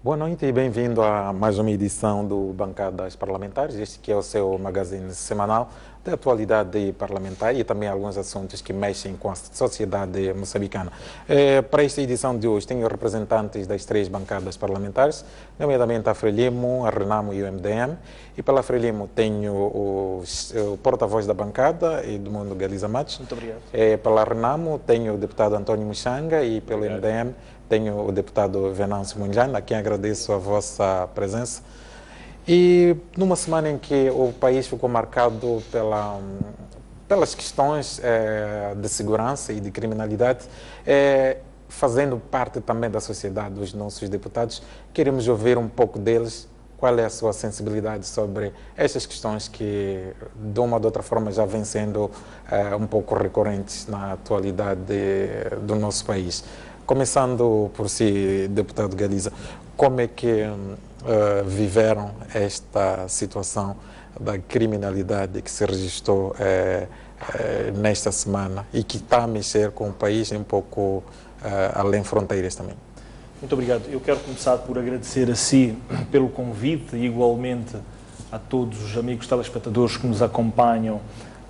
Boa noite e bem-vindo a mais uma edição do Bancadas Parlamentares. Este que é o seu magazine semanal de atualidade parlamentar e também alguns assuntos que mexem com a sociedade moçambicana. Para esta edição de hoje tenho representantes das três bancadas parlamentares, nomeadamente a Frelimo, a Renamo e o MDM. E pela Frelimo tenho o porta-voz da bancada, Edmundo Galiza Matos. Muito obrigado. Pela Renamo tenho o deputado António Muxanga e pelo MDM tenho o deputado Venâncio Munjana, a quem agradeço a vossa presença. E numa semana em que o país ficou marcado pelas questões de segurança e de criminalidade, fazendo parte também da sociedade, os nossos deputados, queremos ouvir um pouco deles, qual é a sua sensibilidade sobre estas questões que, de uma ou de outra forma, já vêm sendo um pouco recorrentes na atualidade do nosso país. Começando por si, deputado Galiza, como é que viveram esta situação da criminalidade que se registrou nesta semana e que está a mexer com o país um pouco além fronteiras também? Muito obrigado. Eu quero começar por agradecer a si pelo convite e igualmente a todos os amigos telespectadores que nos acompanham,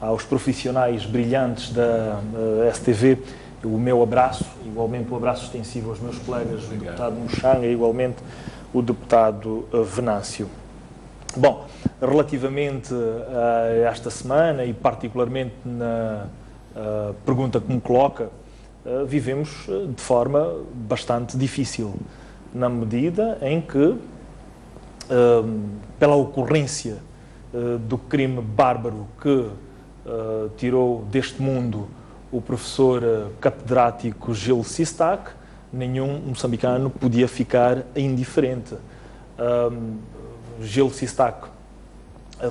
aos profissionais brilhantes da STV. O meu abraço, igualmente o abraço extensivo aos meus colegas, o deputado Muxanga e igualmente o deputado Venâncio. Bom, relativamente a esta semana e particularmente na pergunta que me coloca, vivemos de forma bastante difícil, na medida em que, pela ocorrência do crime bárbaro que tirou deste mundo o professor catedrático Gil Sistac, nenhum moçambicano podia ficar indiferente. Gil Sistac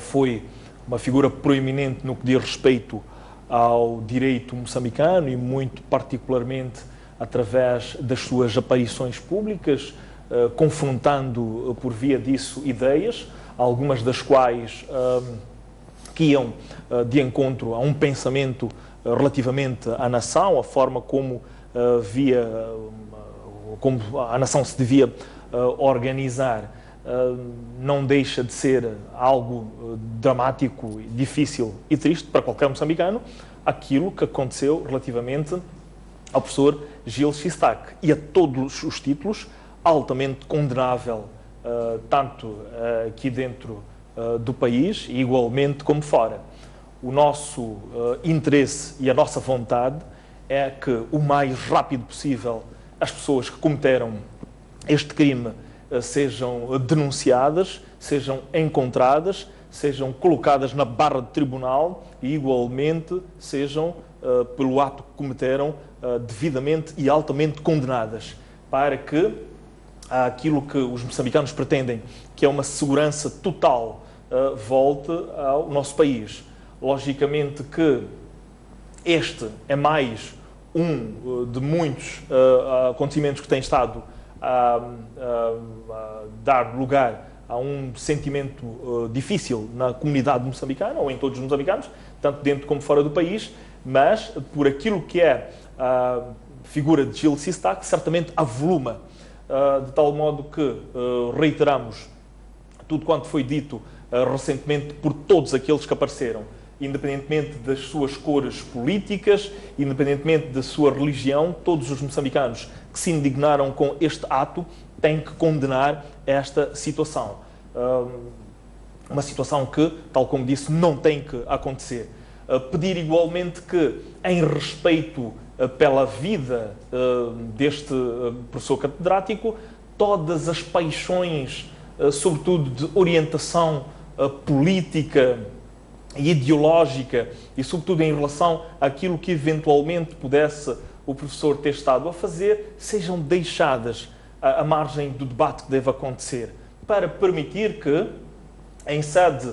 foi uma figura proeminente no que diz respeito ao direito moçambicano e muito particularmente através das suas aparições públicas, confrontando por via disso ideias, algumas das quais que iam de encontro a um pensamento relativamente à nação, a forma como como a nação se devia organizar, não deixa de ser algo dramático, difícil e triste para qualquer moçambicano, aquilo que aconteceu relativamente ao professor Gil Sistac e a todos os títulos, altamente condenável, tanto aqui dentro do país e igualmente como fora. O nosso interesse e a nossa vontade é que o mais rápido possível as pessoas que cometeram este crime sejam denunciadas, sejam encontradas, sejam colocadas na barra de tribunal e igualmente sejam, pelo ato que cometeram, devidamente e altamente condenadas, para que aquilo que os moçambicanos pretendem, que é uma segurança total, volte ao nosso país. Logicamente que este é mais um de muitos acontecimentos que tem estado a dar lugar a um sentimento difícil na comunidade moçambicana, ou em todos os moçambicanos, tanto dentro como fora do país, mas por aquilo que é a figura de Gil Sistac, certamente avoluma, de tal modo que reiteramos tudo quanto foi dito recentemente por todos aqueles que apareceram, independentemente das suas cores políticas, independentemente da sua religião, todos os moçambicanos que se indignaram com este ato têm que condenar esta situação. Uma situação que, tal como disse, não tem que acontecer. Pedir igualmente que, em respeito pela vida deste professor catedrático, todas as paixões, sobretudo de orientação política e ideológica, e sobretudo em relação àquilo que eventualmente pudesse o professor ter estado a fazer, sejam deixadas à margem do debate que deve acontecer, para permitir que, em sede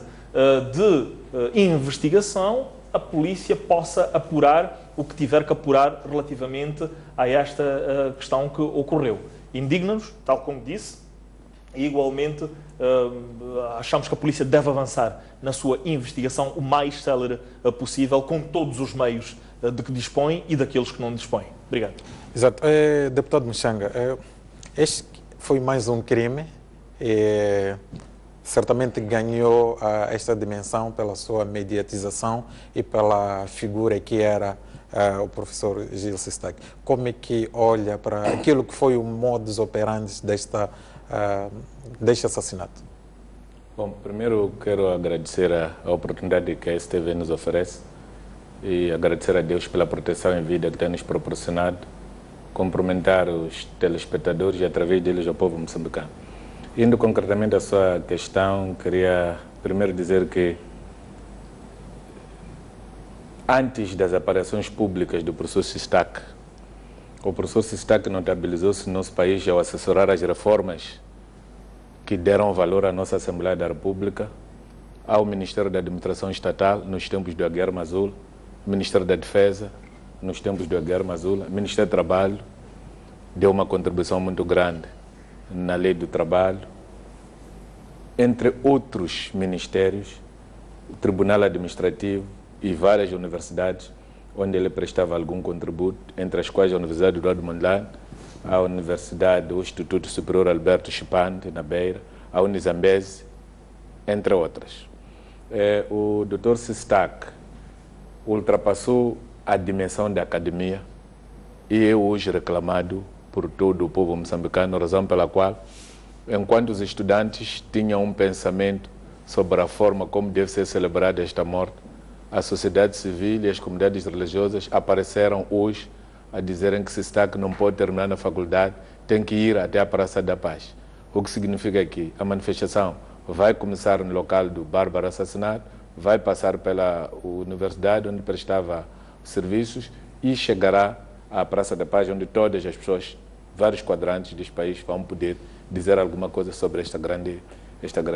de investigação, a polícia possa apurar o que tiver que apurar relativamente a esta questão que ocorreu. Indigna-nos, tal como disse, e igualmente achamos que a polícia deve avançar na sua investigação o mais célere possível, com todos os meios de que dispõe e daqueles que não dispõem. Obrigado. Exato. Deputado Muxanga, foi mais um crime e certamente ganhou esta dimensão pela sua mediatização e pela figura que era o professor Gil Sistak. Como é que olha para aquilo que foi o modus operandi deste assassinato? Bom, primeiro quero agradecer a oportunidade que a STV nos oferece e agradecer a Deus pela proteção em vida que tem nos proporcionado, cumprimentar os telespectadores e através deles o povo moçambicano. Indo concretamente à sua questão, queria primeiro dizer que antes das aparições públicas do professor Sistak, o professor Sistak notabilizou-se no nosso país ao assessorar as reformas que deram valor à nossa Assembleia da República, ao Ministério da Administração Estatal, nos tempos do Aguiar Mazula, Ministério da Defesa, nos tempos do Aguiar Mazula, Ministério do Trabalho, deu uma contribuição muito grande na Lei do Trabalho, entre outros ministérios, o Tribunal Administrativo e várias universidades, onde ele prestava algum contributo, entre as quais a Universidade do Eduardo Mondlane, a Universidade do Instituto Superior Alberto Chipante, na Beira, a Unizambeze, entre outras. O Dr. Sistak ultrapassou a dimensão da academia e é hoje reclamado por todo o povo moçambicano, razão pela qual, enquanto os estudantes tinham um pensamento sobre a forma como deve ser celebrada esta morte, a sociedade civil e as comunidades religiosas apareceram hoje a dizerem que Sistak não pode terminar na faculdade, tem que ir até a Praça da Paz. O que significa que a manifestação vai começar no local do bárbaro assassinato, vai passar pela universidade onde prestava serviços e chegará à Praça da Paz, onde todas as pessoas, vários quadrantes deste país, vão poder dizer alguma coisa sobre esta grande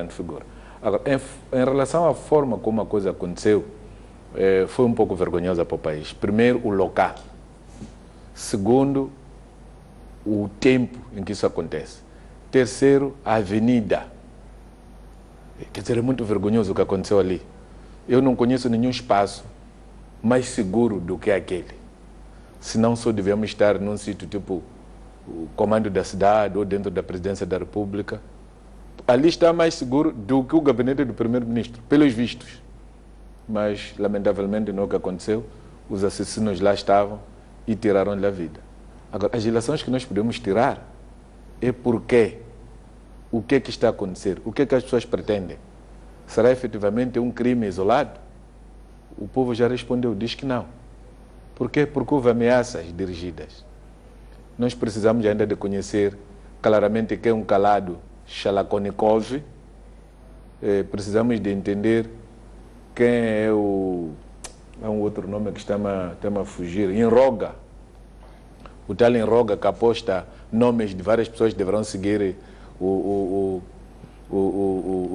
figura. Agora, em relação à forma como a coisa aconteceu, foi um pouco vergonhosa para o país. Primeiro, o local. Segundo, o tempo em que isso acontece. Terceiro, a avenida. Quer dizer, é muito vergonhoso o que aconteceu ali. Eu não conheço nenhum espaço mais seguro do que aquele. Senão só devemos estar num sítio tipo o comando da cidade ou dentro da presidência da República. Ali está mais seguro do que o gabinete do primeiro-ministro, pelos vistos. Mas, lamentavelmente, não é o que aconteceu. Os assassinos lá estavam e tiraram-lhe a vida. Agora, as relações que nós podemos tirar é porque o que é que está a acontecer? O que é que as pessoas pretendem? Será efetivamente um crime isolado? O povo já respondeu, diz que não. Por quê? Porque houve ameaças dirigidas. Nós precisamos ainda de conhecer claramente quem é um calado Shalakonikov. Precisamos de entender quem é o... Há um outro nome que está-me a fugir. Enroga. O tal Enroga que aposta nomes de várias pessoas que deverão seguir o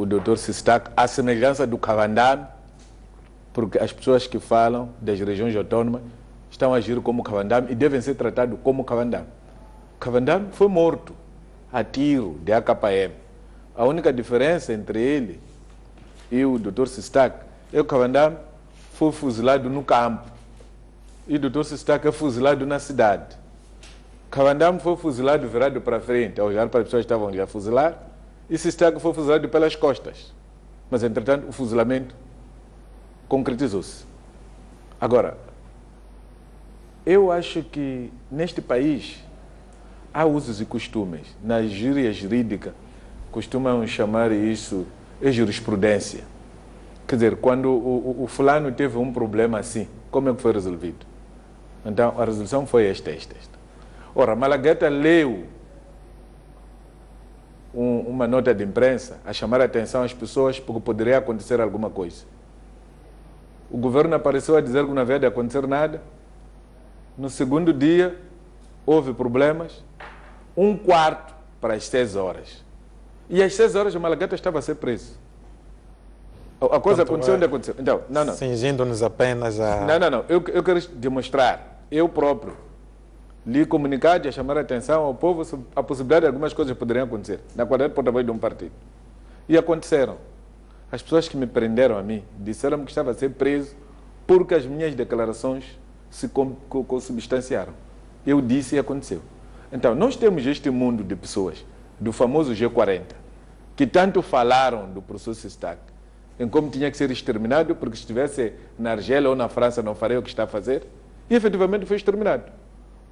Dr. Sistak, à semelhança do Cavandame, porque as pessoas que falam das regiões autónomas estão a agir como Cavandame e devem ser tratados como Cavandame. Cavandame foi morto a tiro de AKPM. A única diferença entre ele e o Dr. Sistak é que o Cavandame foi fuzilado no campo e o Dr. Sistak é fuzilado na cidade. Cavandame foi fuzilado virado para frente, ao olhar para as pessoas que estavam a fuzilar, e Sistak foi fuzilado pelas costas. Mas, entretanto, o fuzilamento concretizou-se. Agora, eu acho que neste país há usos e costumes. Na gíria jurídica, costumam chamar isso de jurisprudência. Quer dizer, quando o fulano teve um problema assim, como é que foi resolvido? Então, a resolução foi esta. Ora, Malagueta leu uma nota de imprensa a chamar a atenção às pessoas porque poderia acontecer alguma coisa. O governo apareceu a dizer que não havia de acontecer nada. No segundo dia, houve problemas. 1/4 para as 6 horas. E às 6 horas o Malagueta estava a ser preso. A coisa aconteceu onde aconteceu. Então, não. Cingindo-nos apenas a... Não. Eu quero demonstrar, eu próprio, li comunicado a chamar a atenção ao povo sobre a possibilidade de algumas coisas poderiam acontecer, na qualidade de porta-voz de um partido. E aconteceram. As pessoas que me prenderam a mim disseram-me que estava a ser preso porque as minhas declarações se consubstanciaram. Eu disse e aconteceu. Então, nós temos este mundo de pessoas do famoso G40, que tanto falaram do professor Sistac, em como tinha que ser exterminado, porque se estivesse na Argélia ou na França não faria o que está a fazer, e efetivamente foi exterminado.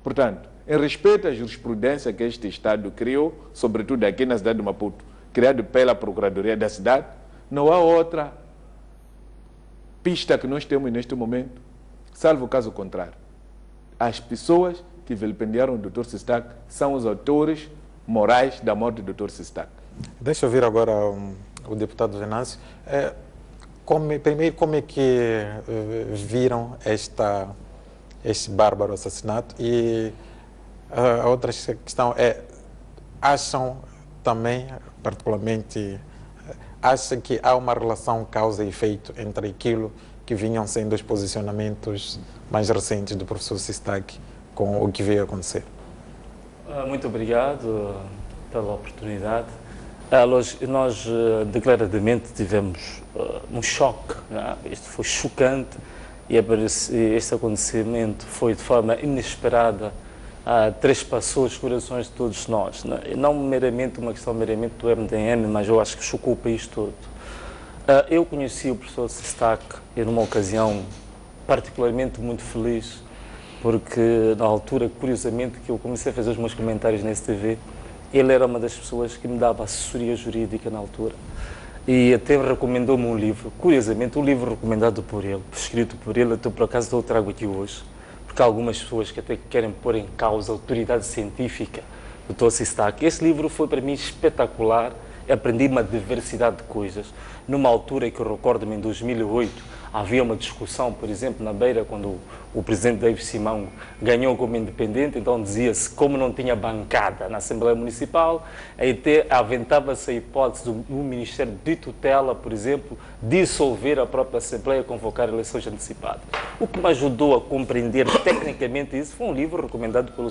Portanto, em respeito à jurisprudência que este Estado criou, sobretudo aqui na cidade de Maputo, criado pela Procuradoria da cidade, não há outra pista que nós temos neste momento, salvo o caso contrário. As pessoas que vilipendiaram o Dr. Sistac são os autores morais da morte do Dr. Sistac. Deixa eu ouvir agora o deputado Venâncio. Primeiro, como é que viram este bárbaro assassinato? E a outra questão é, acham também, particularmente, acham que há uma relação causa e efeito entre aquilo que vinham sendo os posicionamentos mais recentes do professor Sistac com o que veio acontecer? Muito obrigado pela oportunidade. Nós declaradamente tivemos um choque, né? Isto foi chocante e este acontecimento foi de forma inesperada, trespassou os corações de todos nós, né? Não meramente uma questão meramente do MDM, mas eu acho que chocou o país todo. Eu conheci o professor Sistac numa ocasião particularmente muito feliz, porque na altura, curiosamente, que eu comecei a fazer os meus comentários na STV, ele era uma das pessoas que me dava assessoria jurídica na altura e até recomendou-me um livro, curiosamente, um livro recomendado por ele, escrito por ele, até por acaso eu trago aqui hoje, porque há algumas pessoas que até querem pôr em causa a autoridade científica do Dr. Sistac. Esse livro foi para mim espetacular, aprendi uma diversidade de coisas. Numa altura que eu recordo-me, em 2008, havia uma discussão, por exemplo, na Beira, quando o presidente David Simão ganhou como independente, então dizia-se, como não tinha bancada na Assembleia Municipal, até aventava-se a hipótese do Ministério de Tutela, por exemplo, dissolver a própria Assembleia e convocar eleições antecipadas. O que me ajudou a compreender tecnicamente isso foi um livro recomendado pelo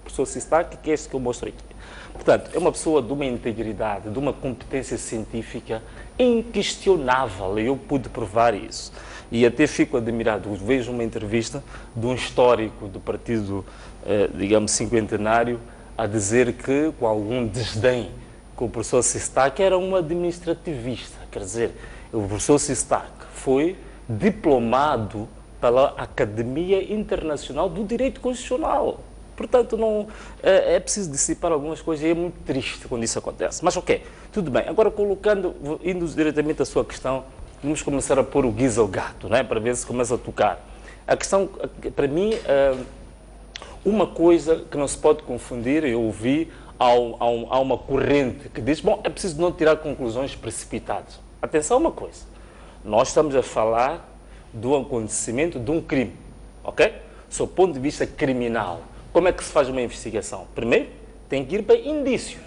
professor Sistac, que é este que eu mostro aqui. Portanto, é uma pessoa de uma integridade, de uma competência científica inquestionável, e eu pude provar isso. E até fico admirado, vejo uma entrevista de um histórico do partido, digamos, cinquentenário, a dizer que, com algum desdém, que o professor Sistac era um administrativista. Quer dizer, o professor Sistac foi diplomado pela Academia Internacional do Direito Constitucional. Portanto, não, é preciso dissipar algumas coisas e é muito triste quando isso acontece. Mas ok, tudo bem. Agora, indo diretamente à sua questão, vamos começar a pôr o guiso ao gato, né, para ver se começa a tocar. A questão, para mim, uma coisa que não se pode confundir, eu ouvi, há uma corrente que diz, bom, é preciso não tirar conclusões precipitadas. Atenção a uma coisa, nós estamos a falar do acontecimento de um crime, ok? Sob o ponto de vista criminal. Como é que se faz uma investigação? Primeiro, tem que ir para indícios,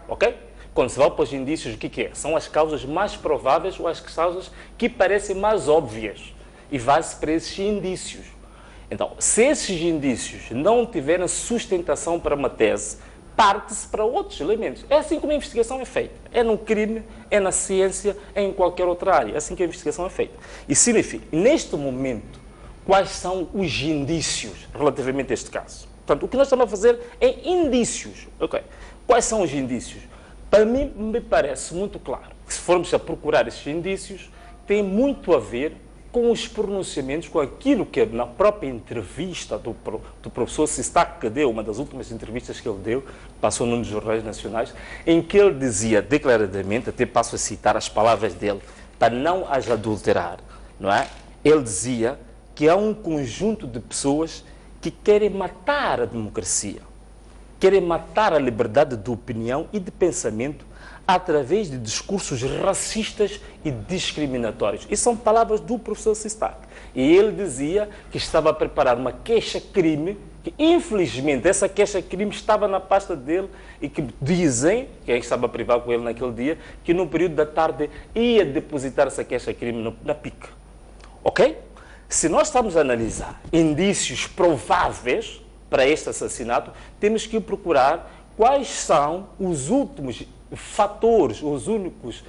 ok? Quando se vai para os indícios, o que é? São as causas mais prováveis ou as causas que parecem mais óbvias. E vai-se para esses indícios. Então, se esses indícios não tiverem sustentação para uma tese, parte-se para outros elementos. É assim como a investigação é feita. É no crime, é na ciência, é em qualquer outra área. É assim que a investigação é feita. E significa, neste momento, quais são os indícios relativamente a este caso? Portanto, o que nós estamos a fazer é indícios. Okay. Quais são os indícios? Para mim, me parece muito claro que, se formos a procurar esses indícios, tem muito a ver com os pronunciamentos, com aquilo que na própria entrevista do professor Sistac, que deu, uma das últimas entrevistas que ele deu, passou num dos jornais nacionais, em que ele dizia declaradamente, até passo a citar as palavras dele, para não as adulterar, não é? Ele dizia que há um conjunto de pessoas que querem matar a democracia, querem matar a liberdade de opinião e de pensamento através de discursos racistas e discriminatórios. E são palavras do professor Sistac. E ele dizia que estava a preparar uma queixa-crime, que infelizmente essa queixa-crime estava na pasta dele e que dizem, quem estava a privar com ele naquele dia, que no período da tarde ia depositar essa queixa-crime na PIC. Ok? Se nós estamos a analisar indícios prováveis para este assassinato, temos que procurar quais são os últimos fatores, os únicos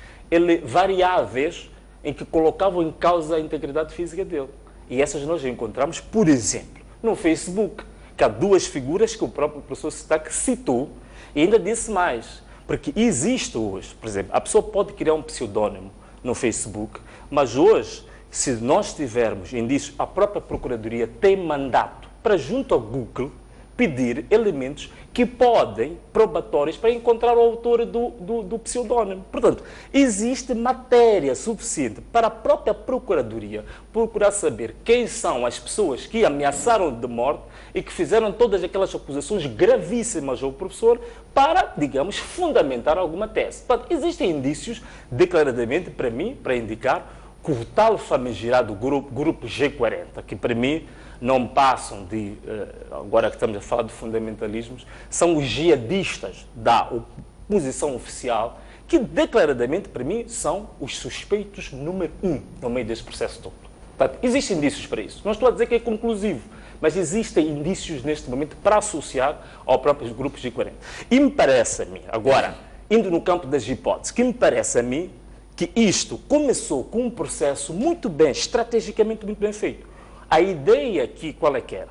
variáveis em que colocavam em causa a integridade física dele. E essas nós encontramos, por exemplo, no Facebook, que há duas figuras que o próprio professor Sistac citou e ainda disse mais. Porque existe hoje, por exemplo, a pessoa pode criar um pseudónimo no Facebook, mas hoje, se nós tivermos indícios, a própria Procuradoria tem mandato para, junto ao Google, pedir elementos que podem, probatórios, para encontrar o autor do pseudónimo. Portanto, existe matéria suficiente para a própria Procuradoria procurar saber quem são as pessoas que ameaçaram de morte e que fizeram todas aquelas acusações gravíssimas ao professor para, digamos, fundamentar alguma tese. Portanto, existem indícios, declaradamente, para mim, para indicar que o tal famigerado grupo G40, que para mim não passam de, agora que estamos a falar de fundamentalismos, são os jihadistas da oposição oficial, que declaradamente, para mim, são os suspeitos número 1 no meio desse processo todo. Portanto, existem indícios para isso. Não estou a dizer que é conclusivo, mas existem indícios neste momento para associar ao próprio grupo G40. E me parece a mim, agora, indo no campo das hipóteses, que me parece a mim que isto começou com um processo muito bem, estrategicamente muito bem feito. A ideia aqui, qual é que era?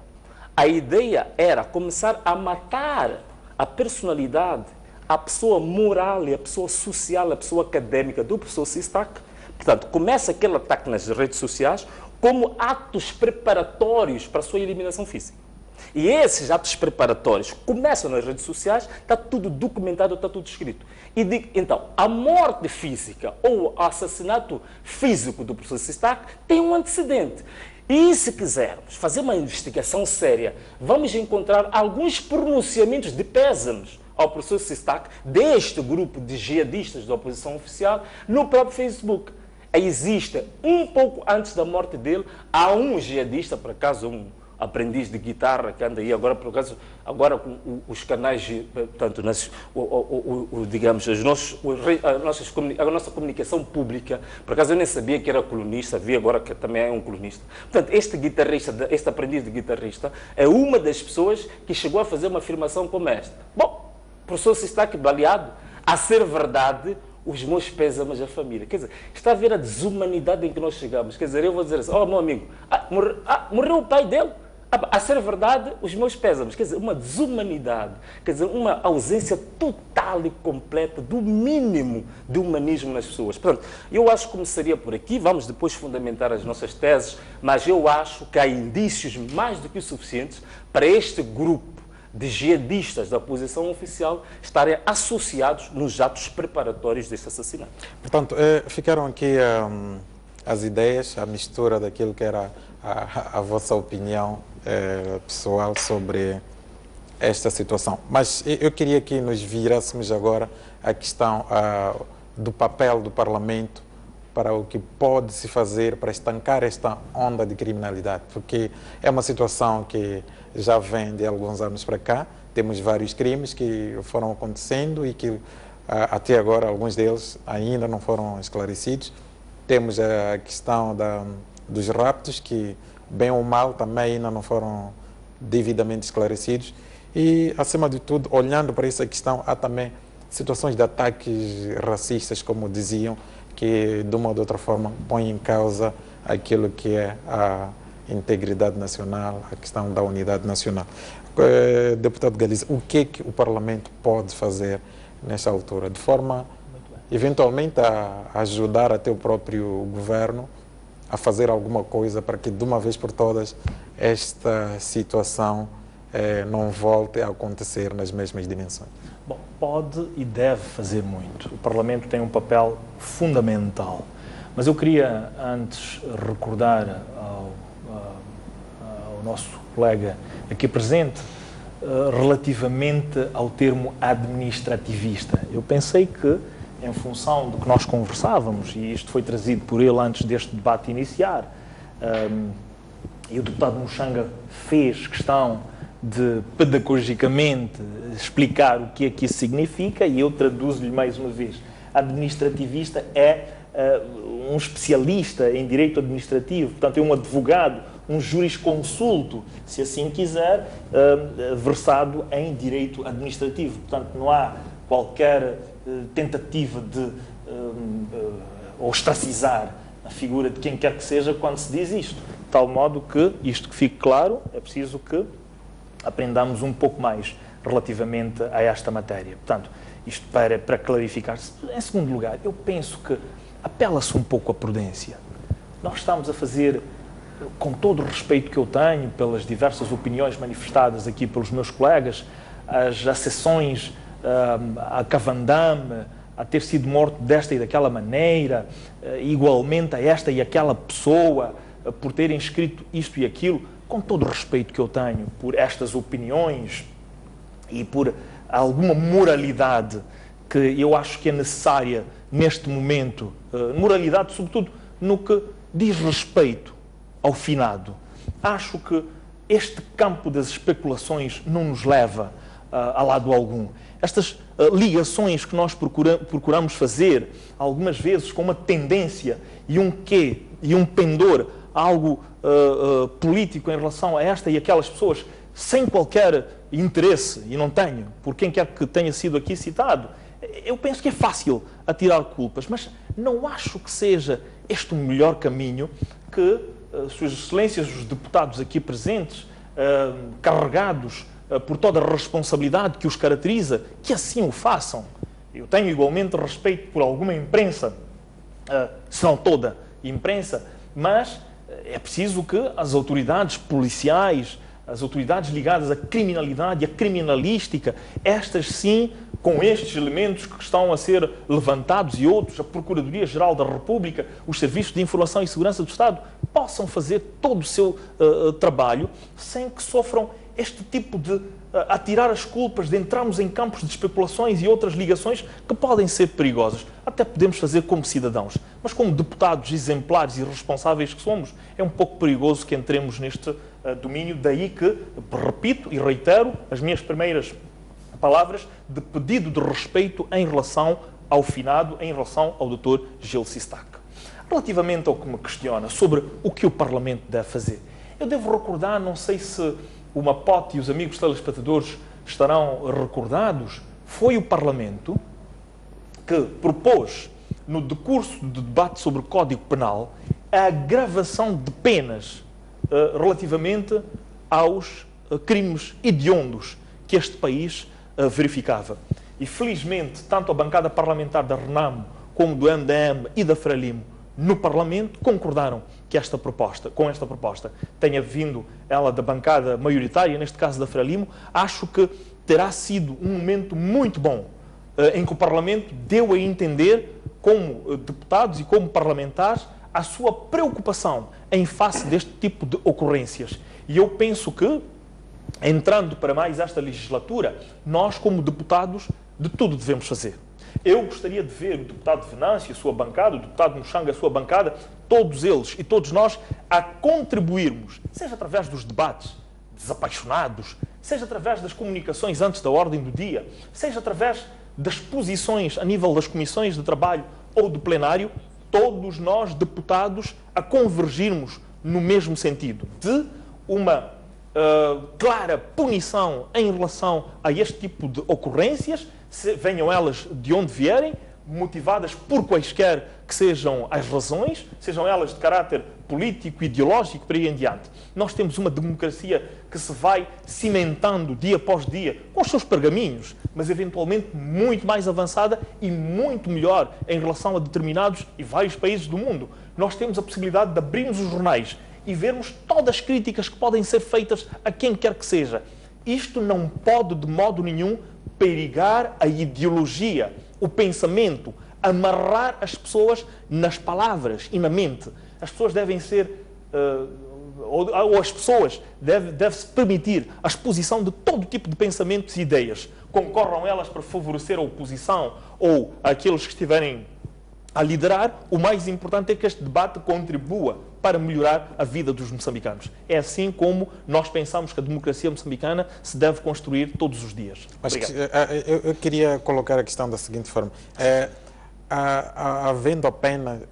A ideia era começar a matar a personalidade, a pessoa moral e a pessoa social, a pessoa académica do professor Sistac. Portanto, começa aquele ataque nas redes sociais como atos preparatórios para a sua eliminação física. E esses atos preparatórios começam nas redes sociais, está tudo documentado, está tudo escrito. Então, a morte física ou o assassinato físico do professor Sistac tem um antecedente. E se quisermos fazer uma investigação séria, vamos encontrar alguns pronunciamentos de pésames ao professor Sistac deste grupo de jihadistas da oposição oficial no próprio Facebook. Existe, um pouco antes da morte dele, há um jihadista, por acaso um aprendiz de guitarra que anda aí agora, por acaso, agora com os canais, portanto, digamos, a nossa comunicação pública, por acaso eu nem sabia que era colunista, vi agora que também é um colunista. Portanto, este guitarrista, este aprendiz de guitarrista, é uma das pessoas que chegou a fazer uma afirmação como esta. Bom, o professor Sistac baleado, a ser verdade, os meus pésames à família. Quer dizer, está a ver a desumanidade em que nós chegamos. Quer dizer, eu vou dizer assim, meu amigo, morreu o pai dele. A ser verdade, os meus pésames. Quer dizer, uma desumanidade, quer dizer, uma ausência total e completa do mínimo de humanismo nas pessoas. Portanto, eu acho que começaria por aqui, vamos depois fundamentar as nossas teses, mas eu acho que há indícios mais do que suficientes para este grupo de jihadistas da oposição oficial estarem associados nos atos preparatórios deste assassinato. Portanto, ficaram aqui as ideias, a mistura daquilo que era a vossa opinião pessoal sobre esta situação. Mas eu queria que nos virássemos agora a questão do papel do Parlamento para o que pode se fazer para estancar esta onda de criminalidade, porque é uma situação que já vem de alguns anos para cá, temos vários crimes que foram acontecendo e que até agora alguns deles ainda não foram esclarecidos. Temos a questão dos raptos que, bem ou mal, também ainda não foram devidamente esclarecidos. E, acima de tudo, olhando para essa questão, há também situações de ataques racistas, como diziam, que, de uma ou de outra forma, põem em causa aquilo que é a integridade nacional, a questão da unidade nacional. Deputado Galiza, o que é que o Parlamento pode fazer nesta altura, de forma, eventualmente, a ajudar até o próprio governo a fazer alguma coisa para que, de uma vez por todas, esta situação não volte a acontecer nas mesmas dimensões? Bom, pode e deve fazer muito. O Parlamento tem um papel fundamental. Mas eu queria, antes, recordar ao nosso colega aqui presente, relativamente ao termo administrativista. Eu pensei que, em função do que nós conversávamos, e isto foi trazido por ele antes deste debate iniciar, e o deputado Muxanga fez questão de, pedagogicamente, explicar o que é que isso significa, e eu traduzo-lhe mais uma vez. Administrativista é um especialista em direito administrativo, portanto é um advogado, um jurisconsulto, se assim quiser, versado em direito administrativo. Portanto, não há qualquer tentativa de ostracizar a figura de quem quer que seja quando se diz isto. De tal modo que, isto que fique claro, é preciso que aprendamos um pouco mais relativamente a esta matéria. Portanto, Isto para clarificar. Em segundo lugar, eu penso que apela-se um pouco à prudência. Nós estamos a fazer, com todo o respeito que eu tenho pelas diversas opiniões manifestadas aqui pelos meus colegas, as acessões a Cavandame, a ter sido morto desta e daquela maneira, igualmente a esta e aquela pessoa, por terem escrito isto e aquilo, com todo o respeito que eu tenho por estas opiniões e por alguma moralidade que eu acho que é necessária neste momento, moralidade sobretudo no que diz respeito ao finado. Acho que este campo das especulações não nos leva a lado algum. Estas ligações que nós procuramos fazer, algumas vezes com uma tendência e um quê, e um pendor, algo político em relação a esta e aquelas pessoas, sem qualquer interesse, e não tenho, por quem quer que tenha sido aqui citado, eu penso que é fácil atirar culpas, mas não acho que seja este o melhor caminho que Suas Excelências, os deputados aqui presentes, carregados por toda a responsabilidade que os caracteriza, que assim o façam. Eu tenho igualmente respeito por alguma imprensa, se não toda imprensa, mas é preciso que as autoridades policiais, as autoridades ligadas à criminalidade e à criminalística, estas sim, com estes elementos que estão a ser levantados e outros, a Procuradoria-Geral da República, os Serviços de Informação e Segurança do Estado, possam fazer todo o seu trabalho sem que sofram este tipo de atirar as culpas, de entrarmos em campos de especulações e outras ligações que podem ser perigosas. Até podemos fazer como cidadãos, mas como deputados exemplares e responsáveis que somos, é um pouco perigoso que entremos neste domínio. Daí que, repito e reitero as minhas primeiras palavras de pedido de respeito em relação ao finado, em relação ao Dr. Gil Sistac. Relativamente ao que me questiona sobre o que o Parlamento deve fazer, eu devo recordar, não sei se o Mapote e os amigos telespectadores estarão recordados, foi o Parlamento que propôs, no decurso do debate sobre o Código Penal, a agravação de penas relativamente aos crimes hediondos que este país verificava. E, felizmente, tanto a bancada parlamentar da RENAMO como do MDM e da Frelimo no Parlamento concordaram que com esta proposta tenha vindo ela da bancada maioritária, neste caso da Frelimo. Acho que terá sido um momento muito bom em que o Parlamento deu a entender, como deputados e como parlamentares, a sua preocupação em face deste tipo de ocorrências. E eu penso que, entrando para mais esta legislatura, nós, como deputados, de tudo devemos fazer. Eu gostaria de ver o deputado Venâncio, a sua bancada, o deputado Muxanga, a sua bancada, todos eles e todos nós a contribuirmos, seja através dos debates desapaixonados, seja através das comunicações antes da ordem do dia, seja através das posições a nível das comissões de trabalho ou do plenário, todos nós, deputados, a convergirmos no mesmo sentido, de uma clara punição em relação a este tipo de ocorrências, venham elas de onde vierem, motivadas por quaisquer que sejam as razões, sejam elas de caráter político, ideológico, para aí em diante. Nós temos uma democracia que se vai cimentando dia após dia, com os seus pergaminhos, mas eventualmente muito mais avançada e muito melhor em relação a determinados e vários países do mundo. Nós temos a possibilidade de abrirmos os jornais e vermos todas as críticas que podem ser feitas a quem quer que seja. Isto não pode, de modo nenhum, perigar a ideologia, o pensamento, amarrar as pessoas nas palavras e na mente. As pessoas devem ser, ou as pessoas deve-se permitir a exposição de todo tipo de pensamentos e ideias. Concorram elas para favorecer a oposição ou aqueles que estiverem a liderar. O mais importante é que este debate contribua para melhorar a vida dos moçambicanos. É assim como nós pensamos que a democracia moçambicana se deve construir todos os dias. Mas eu queria colocar a questão da seguinte forma. Havendo a pena,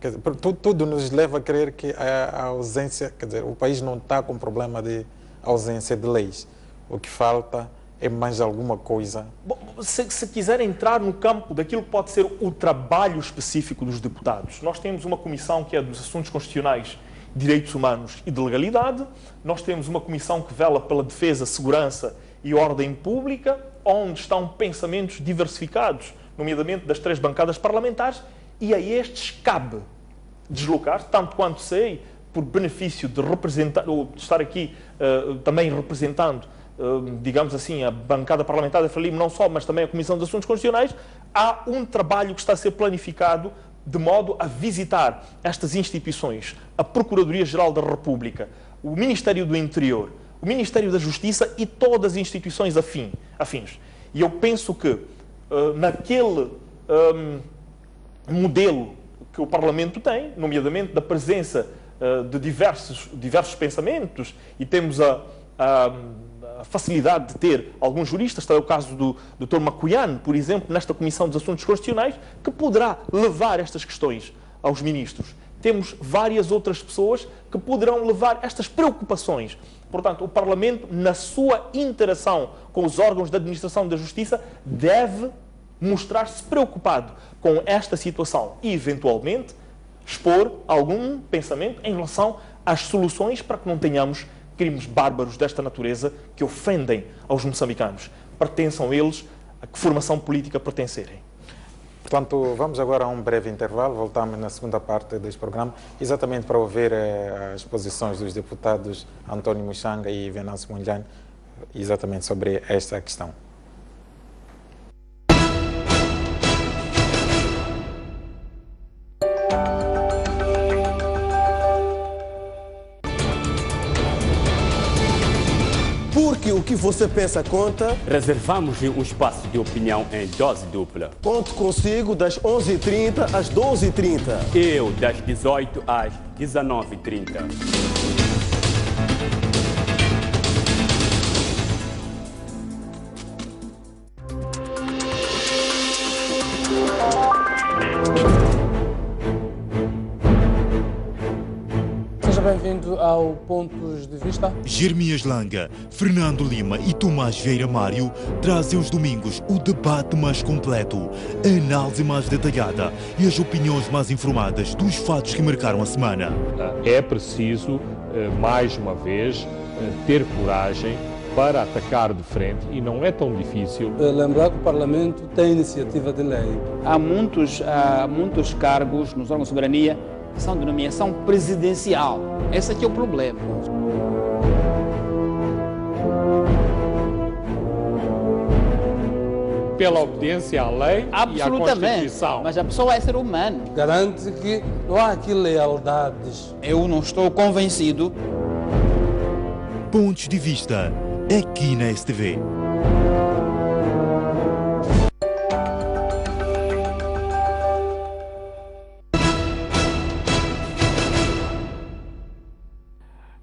tudo nos leva a crer que a ausência, quer dizer, o país não está com problema de ausência de leis. O que falta é mais alguma coisa. Bom, se quiser entrar no campo daquilo que pode ser o trabalho específico dos deputados, nós temos uma comissão que é dos assuntos constitucionais, direitos humanos e de legalidade. Nós temos uma comissão que vela pela defesa, segurança e ordem pública, onde estão pensamentos diversificados nomeadamente das 3 bancadas parlamentares, e a estes cabe deslocar-se, tanto quanto sei, por benefício de representar, ou de estar aqui também representando, digamos assim, a bancada parlamentar da Frelimo, não só, mas também a Comissão de Assuntos Constitucionais, há um trabalho que está a ser planificado de modo a visitar estas instituições, a Procuradoria-Geral da República, o Ministério do Interior, o Ministério da Justiça e todas as instituições afins. E eu penso que naquele modelo que o Parlamento tem, nomeadamente da presença de diversos pensamentos, e temos a facilidade de ter alguns juristas, está o caso do Dr. Macuiano, por exemplo, nesta Comissão dos Assuntos Constitucionais, que poderá levar estas questões aos ministros. Temos várias outras pessoas que poderão levar estas preocupações. Portanto, o Parlamento, na sua interação com os órgãos da administração da justiça, deve mostrar-se preocupado com esta situação e, eventualmente, expor algum pensamento em relação às soluções para que não tenhamos crimes bárbaros desta natureza que ofendem aos moçambicanos. Pertençam eles a que formação política pertencerem. Portanto, vamos agora a um breve intervalo, voltamos na segunda parte deste programa, exatamente para ouvir as posições dos deputados António Muxanga e Venâncio Mondlane, exatamente sobre esta questão. Porque o que você pensa conta. Reservamos um espaço de opinião em dose dupla. Conto consigo das 11h30 às 12h30. Eu, das 18 às 19h30. Bem-vindo ao Pontos de Vista. Jeremias Langa, Fernando Lima e Tomás Vieira Mário trazem os domingos o debate mais completo, a análise mais detalhada e as opiniões mais informadas dos fatos que marcaram a semana. É preciso, mais uma vez, ter coragem para atacar de frente e não é tão difícil. Lembrar que o Parlamento tem iniciativa de lei. Há muitos cargos nos órgãos de soberania que são de nomeação presidencial. Esse aqui é o problema. Pela obediência à lei e à Constituição. Mas a pessoa é ser humano. Garante que não há aqui lealdades. Eu não estou convencido. Pontos de Vista, aqui na STV.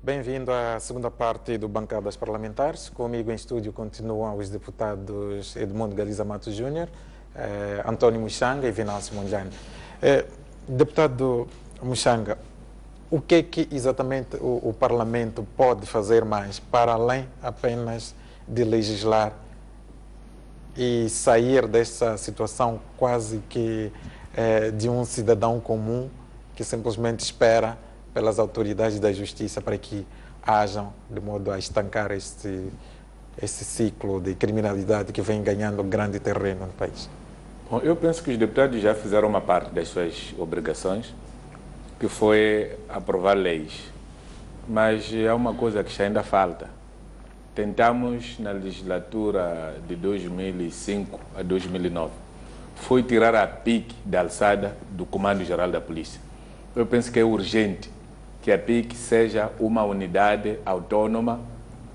Bem-vindo à segunda parte do Bancadas Parlamentares. Comigo em estúdio continuam os deputados Edmundo Galiza Matos Júnior, António Muxanga e Venâncio Mondlane. Deputado Muxanga, o que é que exatamente o Parlamento pode fazer mais para além apenas de legislar e sair dessa situação quase que de um cidadão comum que simplesmente espera pelas autoridades da justiça para que hajam de modo a estancar esse ciclo de criminalidade que vem ganhando grande terreno no país? Bom, eu penso que os deputados já fizeram uma parte das suas obrigações, que foi aprovar leis. Mas é uma coisa que ainda falta. Tentamos, na legislatura de 2005 a 2009, foi tirar a PIC da alçada do Comando-Geral da Polícia. Eu penso que é urgente que a PIC seja uma unidade autônoma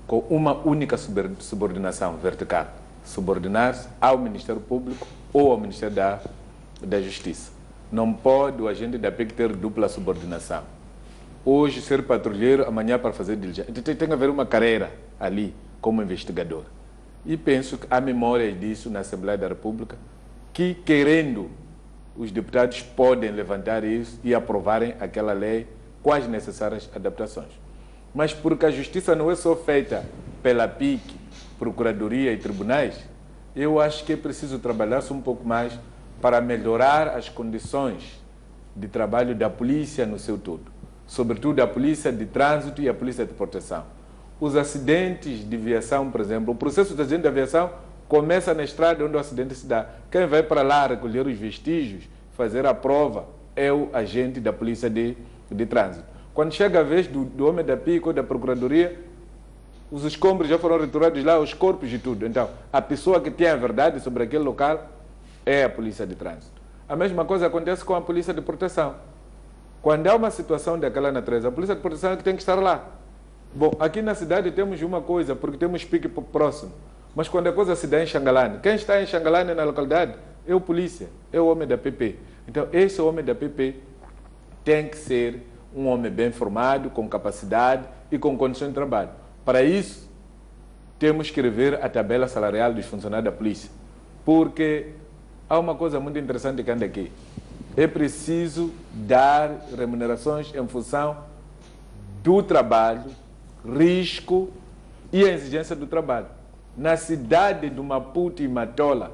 com uma única subordinação vertical. Subordinar-se ao Ministério Público ou ao Ministério da Justiça. Não pode o agente da PIC ter dupla subordinação. Hoje ser patrulheiro, amanhã para fazer diligência. Tem que haver uma carreira ali como investigador. E penso que há memória disso na Assembleia da República, que querendo os deputados podem levantar isso e aprovarem aquela lei com as necessárias adaptações. Mas porque a justiça não é só feita pela PIC, Procuradoria e tribunais, eu acho que é preciso trabalhar-se um pouco mais para melhorar as condições de trabalho da polícia no seu todo, sobretudo a polícia de trânsito e a polícia de proteção. Os acidentes de viação, por exemplo, o processo de acidente de aviação Começa na estrada onde o acidente se dá. Quem vai para lá recolher os vestígios, fazer a prova, é o agente da polícia de trânsito. Quando chega a vez do homem da PIC ou da Procuradoria, os escombros já foram retirados lá, os corpos e tudo. Então, a pessoa que tem a verdade sobre aquele local é a polícia de trânsito. A mesma coisa acontece com a polícia de proteção. Quando há uma situação daquela natureza, a polícia de proteção é que tem que estar lá. Bom, aqui na cidade temos uma coisa, porque temos pique próximo. Mas quando a coisa se dá em Xangalane, quem está em Xangalane na localidade é o polícia, é o homem da PP. Então, esse homem da PP tem que ser um homem bem formado, com capacidade e com condições de trabalho. Para isso, temos que rever a tabela salarial dos funcionários da polícia. Porque há uma coisa muito interessante que anda aqui. É preciso dar remunerações em função do trabalho, risco e a exigência do trabalho. Na cidade de Maputo e Matola,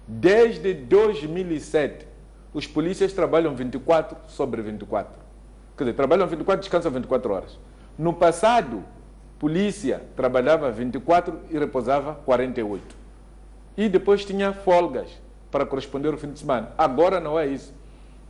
desde 2007, os polícias trabalham 24 sobre 24. Quer dizer, trabalham 24 e descansam 24 horas. No passado, polícia trabalhava 24 e repousava 48. E depois tinha folgas para corresponder ao fim de semana. Agora não é isso.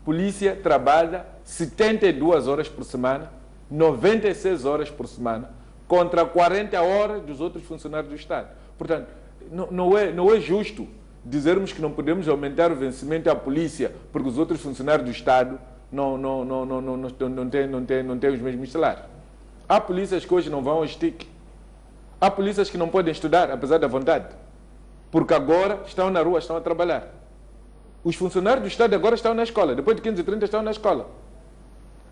Polícia trabalha 72 horas por semana, 96 horas por semana, contra 40 horas dos outros funcionários do Estado. Portanto, não é justo dizermos que não podemos aumentar o vencimento à polícia porque os outros funcionários do Estado não têm os mesmos salários. Há polícias que hoje não vão ao STIC. Há polícias que não podem estudar, apesar da vontade, porque agora estão na rua, estão a trabalhar. Os funcionários do Estado agora estão na escola, depois de 15h30 estão na escola.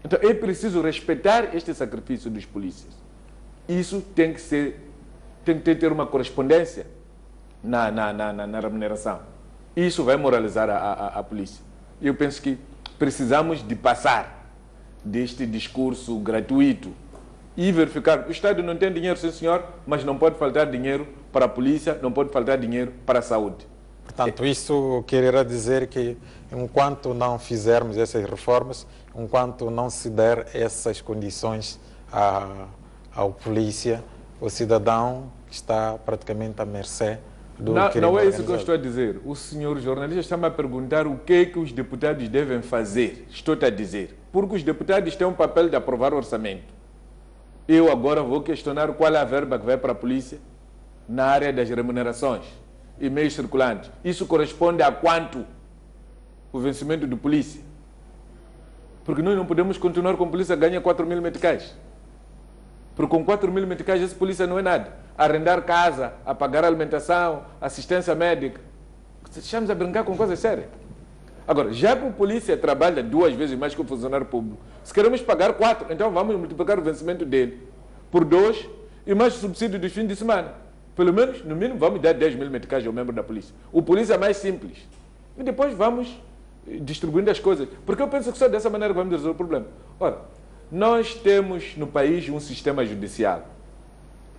Então é preciso respeitar este sacrifício dos polícias. Isso tem que ter uma correspondência na remuneração. Isso vai moralizar a polícia. E eu penso que precisamos de passar deste discurso gratuito e verificar. O Estado não tem dinheiro, sim senhor, mas não pode faltar dinheiro para a polícia, não pode faltar dinheiro para a saúde. Portanto, isso quererá dizer que enquanto não fizermos essas reformas, enquanto não se der essas condições ao polícia, o cidadão está praticamente à mercê do crime Não é isso organizado. que eu estou a dizer. O senhor jornalista está-me a perguntar o que é que os deputados devem fazer. Estou-te a dizer. Porque os deputados têm um papel de aprovar o orçamento. Eu agora vou questionar qual é a verba que vai para a polícia na área das remunerações e meios circulantes. Isso corresponde a quanto o vencimento do polícia? Porque nós não podemos continuar com a polícia que ganha 4.000 meticais. Porque com 4.000 meticais esse polícia não é nada. Arrendar casa, a pagar alimentação, assistência médica. Estamos a brincar com coisas sérias. Agora, já que o polícia trabalha 2 vezes mais que o funcionário público, se queremos pagar 4, então vamos multiplicar o vencimento dele por 2 e mais o subsídio dos fins de semana. Pelo menos, no mínimo, vamos dar 10.000 meticais ao membro da polícia. O polícia é mais simples. E depois vamos distribuindo as coisas. Porque eu penso que só dessa maneira vamos resolver o problema. Ora, nós temos no país um sistema judicial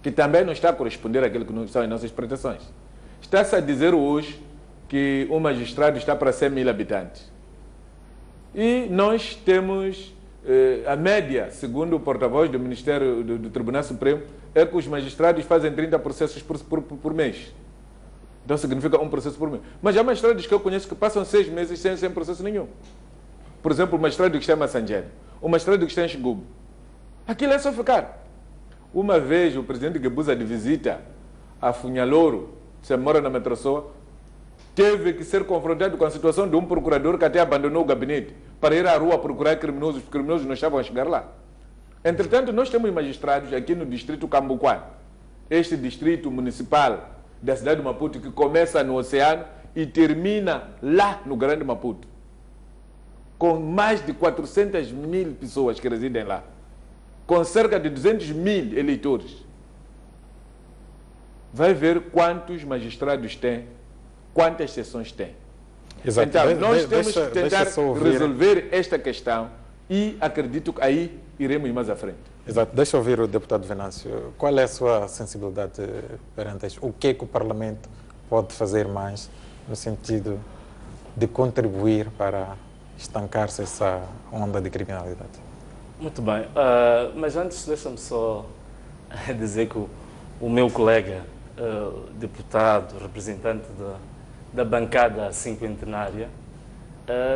que também não está a corresponder àquilo que são as nossas pretensões. Está-se a dizer hoje que um magistrado está para 100.000 habitantes. E nós temos a média, segundo o porta-voz do Ministério do Tribunal Supremo, é que os magistrados fazem 30 processos por mês. Então significa um processo por mês. Mas há magistrados que eu conheço que passam 6 meses sem processo nenhum. Por exemplo, o magistrado que está em Massangene, o magistrado que está em Xigubo. Aquilo é só ficar. Uma vez o presidente Guebuza de visita a Funhalouro, se mora na Metrosoa, teve que ser confrontado com a situação de um procurador que até abandonou o gabinete para ir à rua procurar criminosos. Os criminosos não estavam a chegar lá. Entretanto, nós temos magistrados aqui no distrito Cambuquã, este distrito municipal da cidade de Maputo, que começa no oceano e termina lá no Grande Maputo, com mais de 400.000 pessoas que residem lá, com cerca de 200.000 eleitores. Vai ver quantos magistrados tem, quantas sessões tem. Exato. Então, nós temos que tentar resolver esta questão e acredito que aí iremos mais à frente. Exato. Deixa eu ouvir o deputado Venâncio. Qual é a sua sensibilidade perante isto? O que é que o Parlamento pode fazer mais no sentido de contribuir para estancar-se essa onda de criminalidade? Muito bem. Mas antes, deixa-me só dizer que o meu colega deputado, representante da bancada cinquentenária,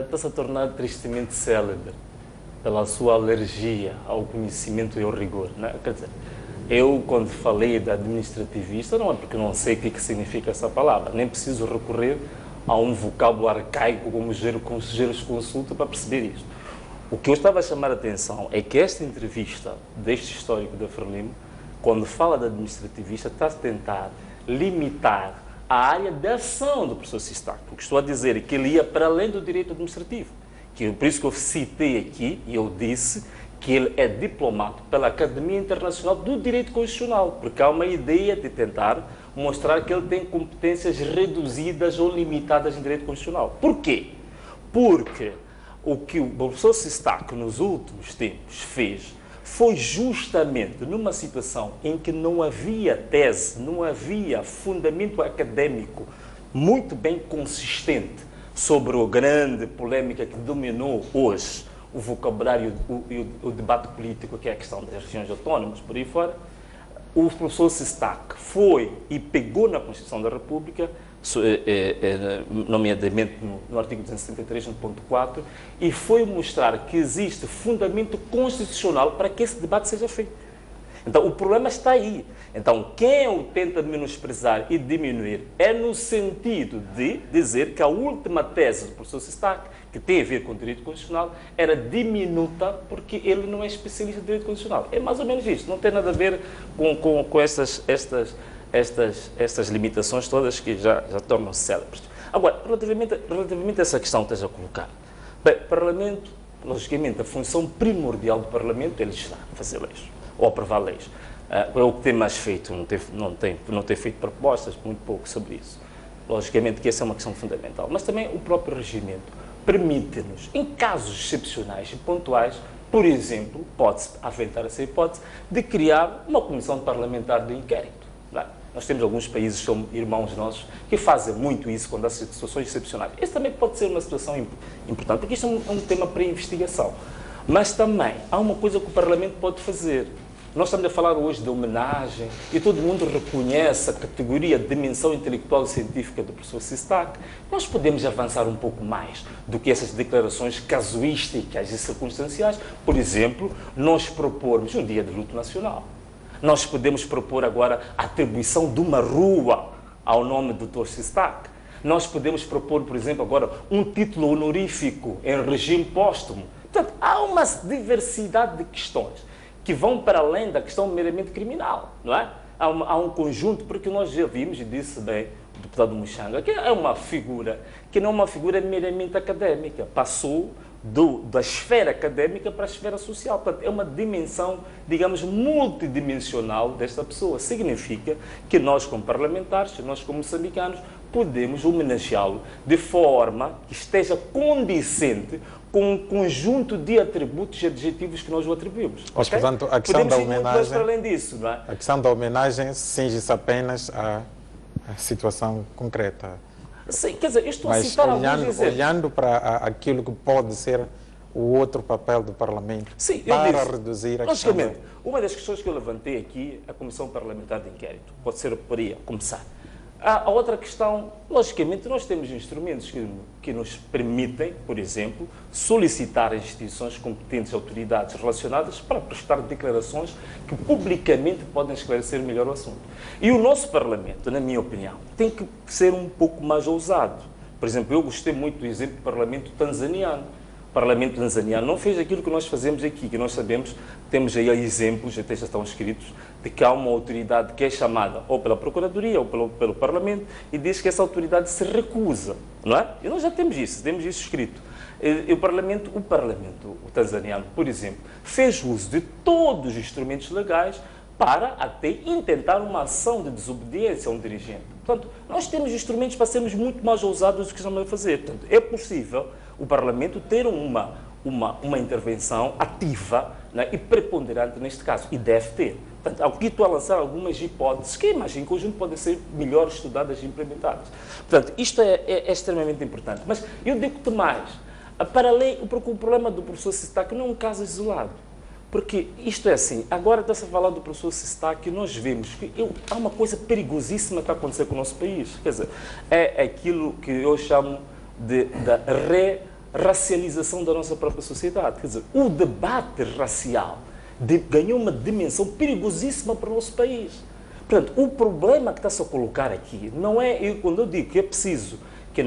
está-se a tornar tristemente célebre pela sua alergia ao conhecimento e ao rigor. Né? Quer dizer, eu, quando falei da administrativista, não é porque não sei o que significa essa palavra, nem preciso recorrer a um vocábulo arcaico como jurisconsulta para perceber isto. O que eu estava a chamar a atenção é que esta entrevista deste histórico da Frelimo, quando fala da administrativista, está a tentar limitar a área de ação do professor Sistac. O que estou a dizer é que ele ia para além do direito administrativo. Por isso que eu citei aqui, e eu disse que ele é diplomado pela Academia Internacional do Direito Constitucional, porque há uma ideia de tentar mostrar que ele tem competências reduzidas ou limitadas em direito constitucional. Por quê? Porque o que o professor Sistac nos últimos tempos fez foi justamente numa situação em que não havia tese, não havia fundamento acadêmico muito bem consistente sobre a grande polêmica que dominou hoje o vocabulário e o debate político, que é a questão das regiões autónomas, por aí fora. O professor Sistac foi e pegou na Constituição da República, nomeadamente no artigo 273, no ponto 4, e foi mostrar que existe fundamento constitucional para que esse debate seja feito. Então, o problema está aí. Então, quem o tenta menosprezar e diminuir é no sentido de dizer que a última tese do professor Sistac, que tem a ver com o direito constitucional, era diminuta porque ele não é especialista em direito constitucional. É mais ou menos isto. Não tem nada a ver com estas limitações todas que já tornam-se célebres. Agora, relativamente a essa questão que estás a colocar, bem, o Parlamento, logicamente, a função primordial do Parlamento é legislar, fazer leis, ou aprovar leis. É o que tem mais feito, não tem feito propostas, muito pouco sobre isso. Logicamente que essa é uma questão fundamental, mas também o próprio regimento permite-nos, em casos excepcionais e pontuais, por exemplo, pode-se aventar essa hipótese de criar uma comissão parlamentar de inquérito. Não é? Nós temos alguns países que são irmãos nossos que fazem muito isso quando há situações excepcionais. Esse também pode ser uma situação importante, porque isto é um tema para investigação. Mas também há uma coisa que o Parlamento pode fazer. Nós estamos a falar hoje de homenagem e todo mundo reconhece a categoria de dimensão intelectual e científica do professor Sistac. Nós podemos avançar um pouco mais do que essas declarações casuísticas e circunstanciais. Por exemplo, nós propormos um dia de luto nacional. Nós podemos propor agora a atribuição de uma rua ao nome do Dr. Sistac. Nós podemos propor, por exemplo, agora um título honorífico em regime póstumo. Portanto, há uma diversidade de questões que vão para além da questão meramente criminal, não é? Há um conjunto, porque nós já vimos, e disse bem o deputado Muxanga, que é uma figura que não é uma figura meramente académica, passou da esfera académica para a esfera social. Portanto, é uma dimensão, digamos, multidimensional desta pessoa. Significa que nós, como parlamentares, nós, como moçambicanos, podemos homenageá-lo de forma que esteja condizente com um conjunto de atributos e adjetivos que nós o atribuímos. Mas, okay? Portanto, a questão da homenagem, para além disso, não é? A questão da homenagem cinge-se apenas à situação concreta. Sim, quer dizer, eu estou Mas a citar alguns exemplos. olhando para aquilo que pode ser o outro papel do Parlamento, sim, para reduzir a questão... Logicamente, uma das questões que eu levantei aqui, a Comissão Parlamentar de Inquérito, poderia começar. A outra questão, logicamente, nós temos instrumentos que nos permitem, por exemplo, solicitar às instituições competentes e autoridades relacionadas para prestar declarações que publicamente podem esclarecer melhor o assunto. E o nosso Parlamento, na minha opinião, tem que ser um pouco mais ousado. Por exemplo, eu gostei muito do exemplo do Parlamento tanzaniano. O Parlamento tanzaniano não fez aquilo que nós fazemos aqui, que nós sabemos, temos aí exemplos, até já estão escritos, de que há uma autoridade que é chamada ou pela Procuradoria ou pelo Parlamento e diz que essa autoridade se recusa, não é? E nós já temos isso escrito. E o Parlamento tanzaniano, por exemplo, fez uso de todos os instrumentos legais para até intentar uma ação de desobediência a um dirigente. Portanto, nós temos instrumentos para sermos muito mais ousados do que estamos a fazer. Portanto, é possível o Parlamento ter uma intervenção ativa, né, e preponderante neste caso, e deve ter. Portanto, aqui estou a lançar algumas hipóteses que, em conjunto, podem ser melhor estudadas e implementadas. Portanto, isto é extremamente importante. Mas eu digo-te mais, para além, porque o problema do professor Sistac não é um caso isolado. Porque isto é assim, agora está-se a falar do professor Sistá, que nós vemos que há uma coisa perigosíssima que está a acontecer com o nosso país. Quer dizer, é aquilo que eu chamo da racialização da nossa própria sociedade. Quer dizer, o debate racial ganhou uma dimensão perigosíssima para o nosso país. Portanto, o problema que está-se a colocar aqui não é, quando eu digo que é preciso que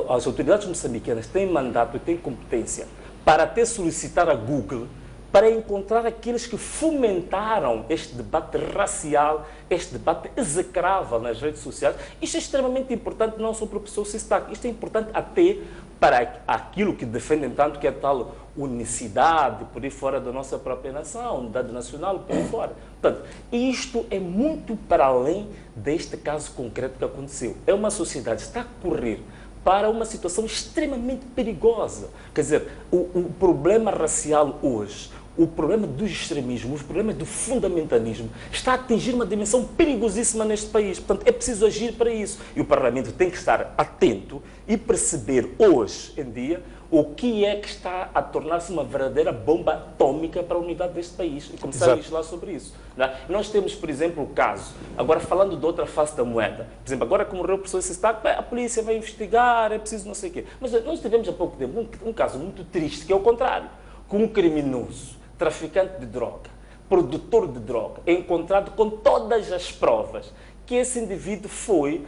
as autoridades moçambicanas têm mandato e têm competência para até solicitar a Google para encontrar aqueles que fomentaram este debate racial, este debate execrável nas redes sociais. Isto é extremamente importante não só para o professor Sistá, isto é importante até para aquilo que defendem tanto, que é a tal unicidade por aí fora da nossa própria nação, unidade nacional por aí fora. Portanto, isto é muito para além deste caso concreto que aconteceu. É uma sociedade que está a correr para uma situação extremamente perigosa. Quer dizer, o problema racial hoje, o problema do extremismo, o problema do fundamentalismo está a atingir uma dimensão perigosíssima neste país. Portanto, é preciso agir para isso. E o Parlamento tem que estar atento e perceber hoje em dia o que é que está a tornar-se uma verdadeira bomba atômica para a unidade deste país. E começar a legislar sobre isso. Não? Nós temos, por exemplo, o caso, agora falando de outra face da moeda, por exemplo, agora que morreu o professor Sistá, a polícia vai investigar, é preciso não sei o quê. Mas nós tivemos há pouco tempo um caso muito triste, que é o contrário, com um criminoso, traficante de droga, produtor de droga, é encontrado com todas as provas que esse indivíduo foi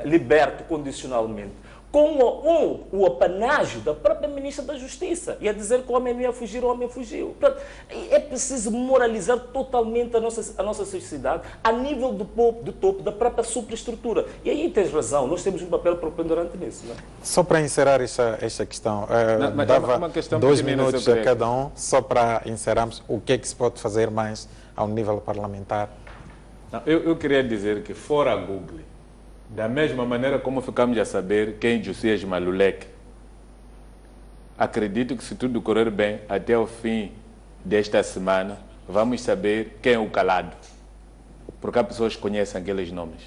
liberto condicionalmente, com o apanágio da própria Ministra da Justiça, e a dizer que o homem não ia fugir, o homem fugiu. Portanto, é preciso moralizar totalmente a nossa sociedade a nível do topo da própria superestrutura. E aí tens razão, nós temos um papel preponderante nisso. Não é? Só para encerrar esta questão, dava uma questão 2 minutos a cada um, só para encerrarmos o que é que se pode fazer mais ao nível parlamentar. Não, eu queria dizer que fora a Google, da mesma maneira como ficamos a saber quem Josias Maluleke, acredito que se tudo correr bem, até o fim desta semana, vamos saber quem é o Calado. Porque as pessoas conhecem aqueles nomes.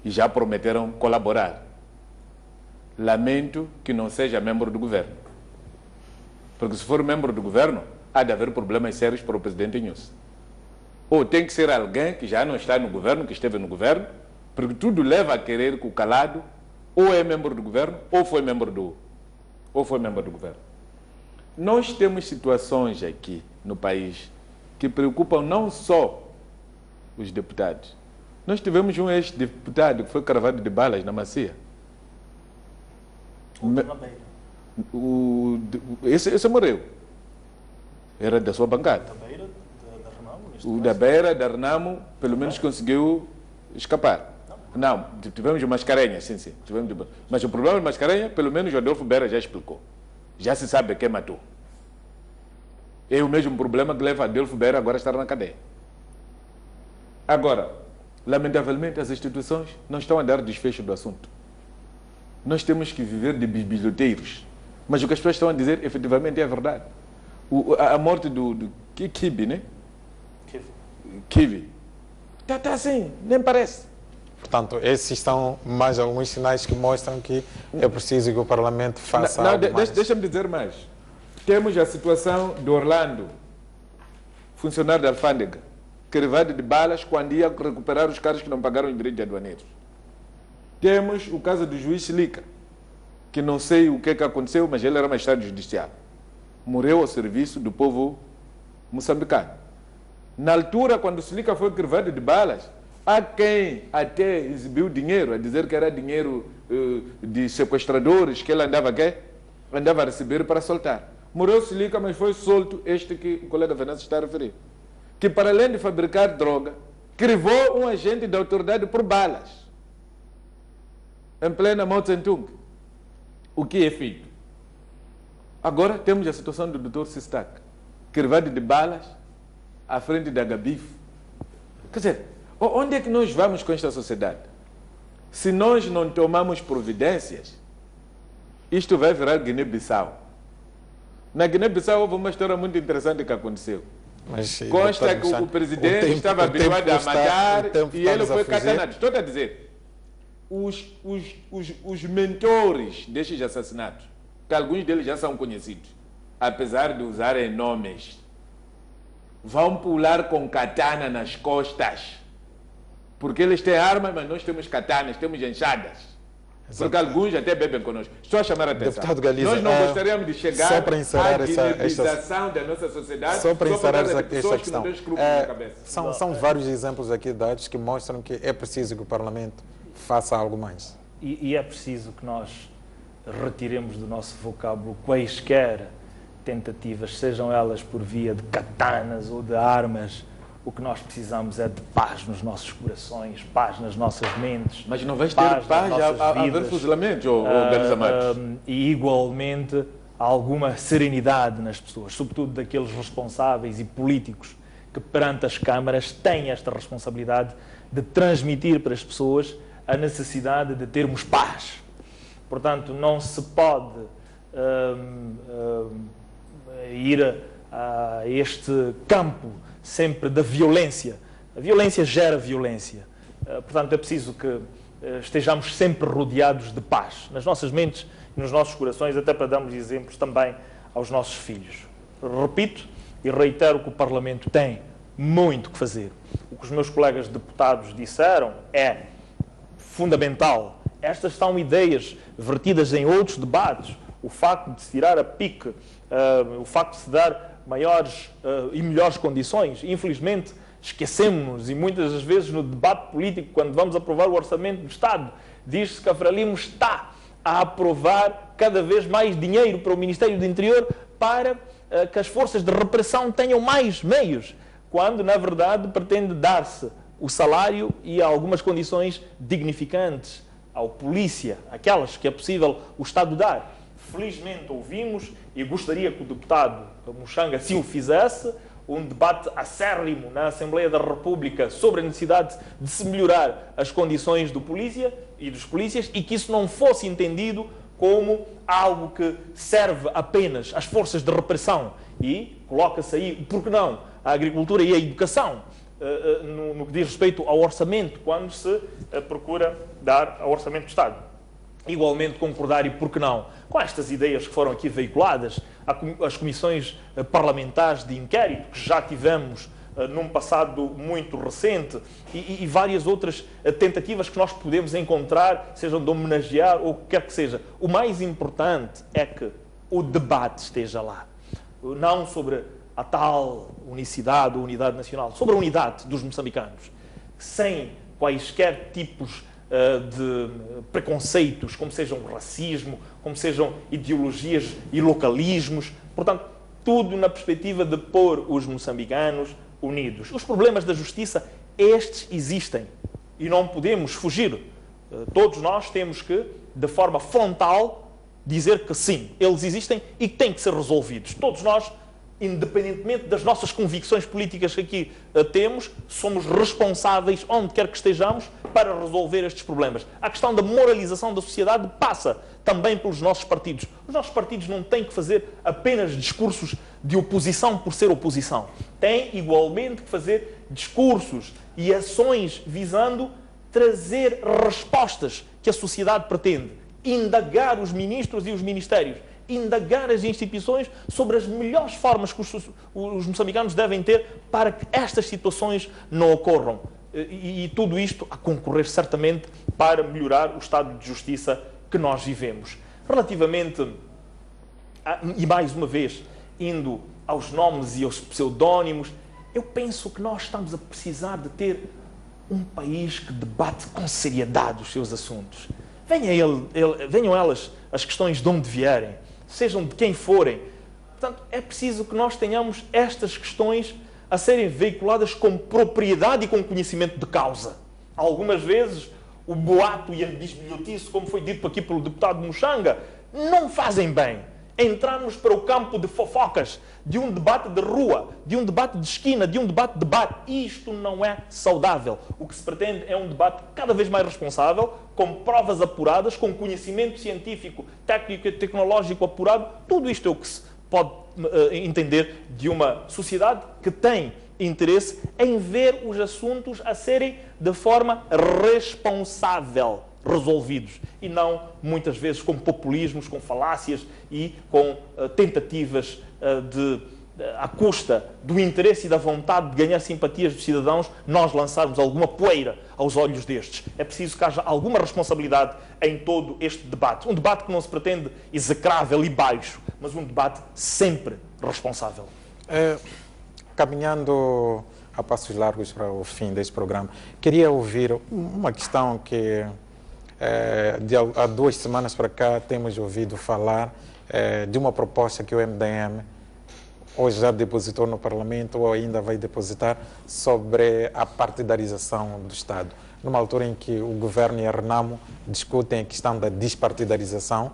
E já prometeram colaborar. Lamento que não seja membro do governo. Porque se for membro do governo, há de haver problemas sérios para o presidente Inhosse. Ou tem que ser alguém que já não está no governo, que esteve no governo, porque tudo leva a querer que o Calado ou é membro do governo ou foi membro do governo. Nós temos situações aqui no país que preocupam não só os deputados. Nós tivemos um ex-deputado que foi cravado de balas na Macia. Esse morreu. Era da sua bancada. O da Beira, da Renamo, pelo menos conseguiu escapar. Não, tivemos de Mascarenhas, sim. Mas o problema de Mascarenhas, pelo menos o Adolfo Beira já explicou. Já se sabe quem matou. É o mesmo problema que leva Adolfo Beira agora a estar na cadeia. Agora, lamentavelmente, as instituições não estão a dar desfecho do assunto. Nós temos que viver de biblioteiros. Mas o que as pessoas estão a dizer, efetivamente, é verdade. A morte do Kibi, né? Kibi. Está assim, nem parece. Portanto, esses são mais alguns sinais que mostram que é preciso que o Parlamento faça algo mais. Deixa-me dizer mais. Temos a situação de Orlando, funcionário da alfândega, crivado de balas quando ia recuperar os caras que não pagaram os direitos aduaneiros. Temos o caso do juiz Silica, que não sei o que aconteceu, mas ele era magistrado judicial. Morreu ao serviço do povo moçambicano. Na altura, quando Silica foi crivado de balas, há quem até exibiu dinheiro, a dizer que era dinheiro de sequestradores que ele andava a receber para soltar. Morreu Silica, mas foi solto este que o colega Venâncio está a referir. Que para além de fabricar droga, crivou um agente da autoridade por balas. Em plena Mao Tse-tung. O que é feito? Agora temos a situação do Dr. Sistá, crivado de balas à frente da Gabif. Quer dizer, onde é que nós vamos com esta sociedade? Se nós não tomamos providências, isto vai virar Guiné-Bissau. Na Guiné-Bissau houve uma história muito interessante que aconteceu. Consta que o presidente estava habituado a matar e ele foi catanado. Estou a dizer, os mentores destes assassinatos, que alguns deles já são conhecidos, apesar de usarem nomes vão pular com katana nas costas. Porque eles têm armas, mas nós temos katanas, temos enxadas. Porque alguns até bebem conosco. Estou a chamar a atenção. Deputado Galiza, nós não gostaríamos de chegar só para encerrar à guineização da nossa sociedade. Só para encerrar essa questão. São vários exemplos aqui dados que mostram que é preciso que o Parlamento faça algo mais. E é preciso que nós retiremos do nosso vocábulo quaisquer tentativas, sejam elas por via de katanas ou de armas. O que nós precisamos é de paz nos nossos corações, paz nas nossas mentes. Mas não vais ter paz a haver fuzilamentos, ou Galiza Matos? E igualmente alguma serenidade nas pessoas, sobretudo daqueles responsáveis e políticos que perante as câmaras têm esta responsabilidade de transmitir para as pessoas a necessidade de termos paz. Portanto, não se pode ir a este campo sempre da violência. A violência gera violência. Portanto, é preciso que estejamos sempre rodeados de paz, nas nossas mentes e nos nossos corações, até para darmos exemplos também aos nossos filhos. Repito e reitero que o Parlamento tem muito que fazer. O que os meus colegas deputados disseram é fundamental. Estas são ideias vertidas em outros debates. O facto de se tirar a pique, o facto de se dar maiores e melhores condições. Infelizmente, esquecemos-nos, e muitas das vezes no debate político, quando vamos aprovar o Orçamento do Estado, diz-se que a Frelimo está a aprovar cada vez mais dinheiro para o Ministério do Interior para que as forças de repressão tenham mais meios, quando, na verdade, pretende dar-se o salário e algumas condições dignificantes ao polícia, aquelas que é possível o Estado dar. Felizmente ouvimos, e gostaria que o deputado Muxanga assim o fizesse, um debate acérrimo na Assembleia da República sobre a necessidade de se melhorar as condições do polícia e dos polícias, e que isso não fosse entendido como algo que serve apenas às forças de repressão. E coloca-se aí, por que não, a agricultura e a educação no que diz respeito ao orçamento, quando se procura dar ao orçamento do Estado. Igualmente concordar, e por que não, com estas ideias que foram aqui veiculadas, as comissões parlamentares de inquérito, que já tivemos num passado muito recente, e várias outras tentativas que nós podemos encontrar, sejam de homenagear ou o que quer que seja. O mais importante é que o debate esteja lá. Não sobre a tal unicidade ou unidade nacional, sobre a unidade dos moçambicanos, sem quaisquer tipos de preconceitos, como sejam racismo, como sejam ideologias e localismos. Portanto, tudo na perspectiva de pôr os moçambicanos unidos. Os problemas da justiça, estes existem e não podemos fugir. Todos nós temos que, de forma frontal, dizer que sim, eles existem e que têm que ser resolvidos. Todos nós, independentemente das nossas convicções políticas que aqui temos, somos responsáveis, onde quer que estejamos, para resolver estes problemas. A questão da moralização da sociedade passa também pelos nossos partidos. Os nossos partidos não têm que fazer apenas discursos de oposição por ser oposição. Têm, igualmente, que fazer discursos e ações visando trazer respostas que a sociedade pretende. Indagar os ministros e os ministérios, indagar as instituições sobre as melhores formas que os moçambicanos devem ter para que estas situações não ocorram. E tudo isto a concorrer certamente para melhorar o estado de justiça que nós vivemos. Relativamente, e mais uma vez, indo aos nomes e aos pseudónimos, eu penso que nós estamos a precisar de ter um país que debate com seriedade os seus assuntos. Venham elas, as questões de onde vierem, sejam de quem forem. Portanto, é preciso que nós tenhamos estas questões a serem veiculadas com propriedade e com conhecimento de causa. Algumas vezes, o boato e a bisbilhotice, como foi dito aqui pelo deputado Muxanga, não fazem bem. Entrarmos para o campo de fofocas, de um debate de rua, de um debate de esquina, de um debate de bar. Isto não é saudável. O que se pretende é um debate cada vez mais responsável, com provas apuradas, com conhecimento científico, técnico e tecnológico apurado. Tudo isto é o que se pode entender de uma sociedade que tem interesse em ver os assuntos a serem de forma responsável resolvidos, e não muitas vezes com populismos, com falácias e com tentativas de à custa do interesse e da vontade de ganhar simpatias dos cidadãos, nós lançarmos alguma poeira aos olhos destes. É preciso que haja alguma responsabilidade em todo este debate. Um debate que não se pretende execrável e baixo, mas um debate sempre responsável. Caminhando a passos largos para o fim deste programa, queria ouvir uma questão que há 2 semanas para cá temos ouvido falar de uma proposta que o MDM hoje já depositou no Parlamento ou ainda vai depositar sobre a partidarização do Estado. Numa altura em que o governo e a Renamo discutem a questão da despartidarização,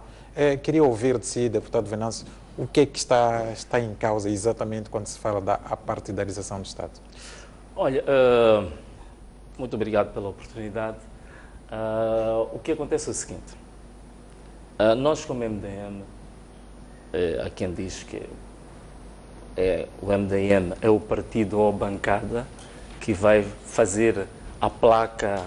queria ouvir de si, deputado Venâncio, o que é que está em causa exatamente quando se fala da partidarização do Estado? Olha, muito obrigado pela oportunidade. O que acontece é o seguinte, nós como MDM, há quem diz que o MDM é o partido ou bancada que vai fazer a placa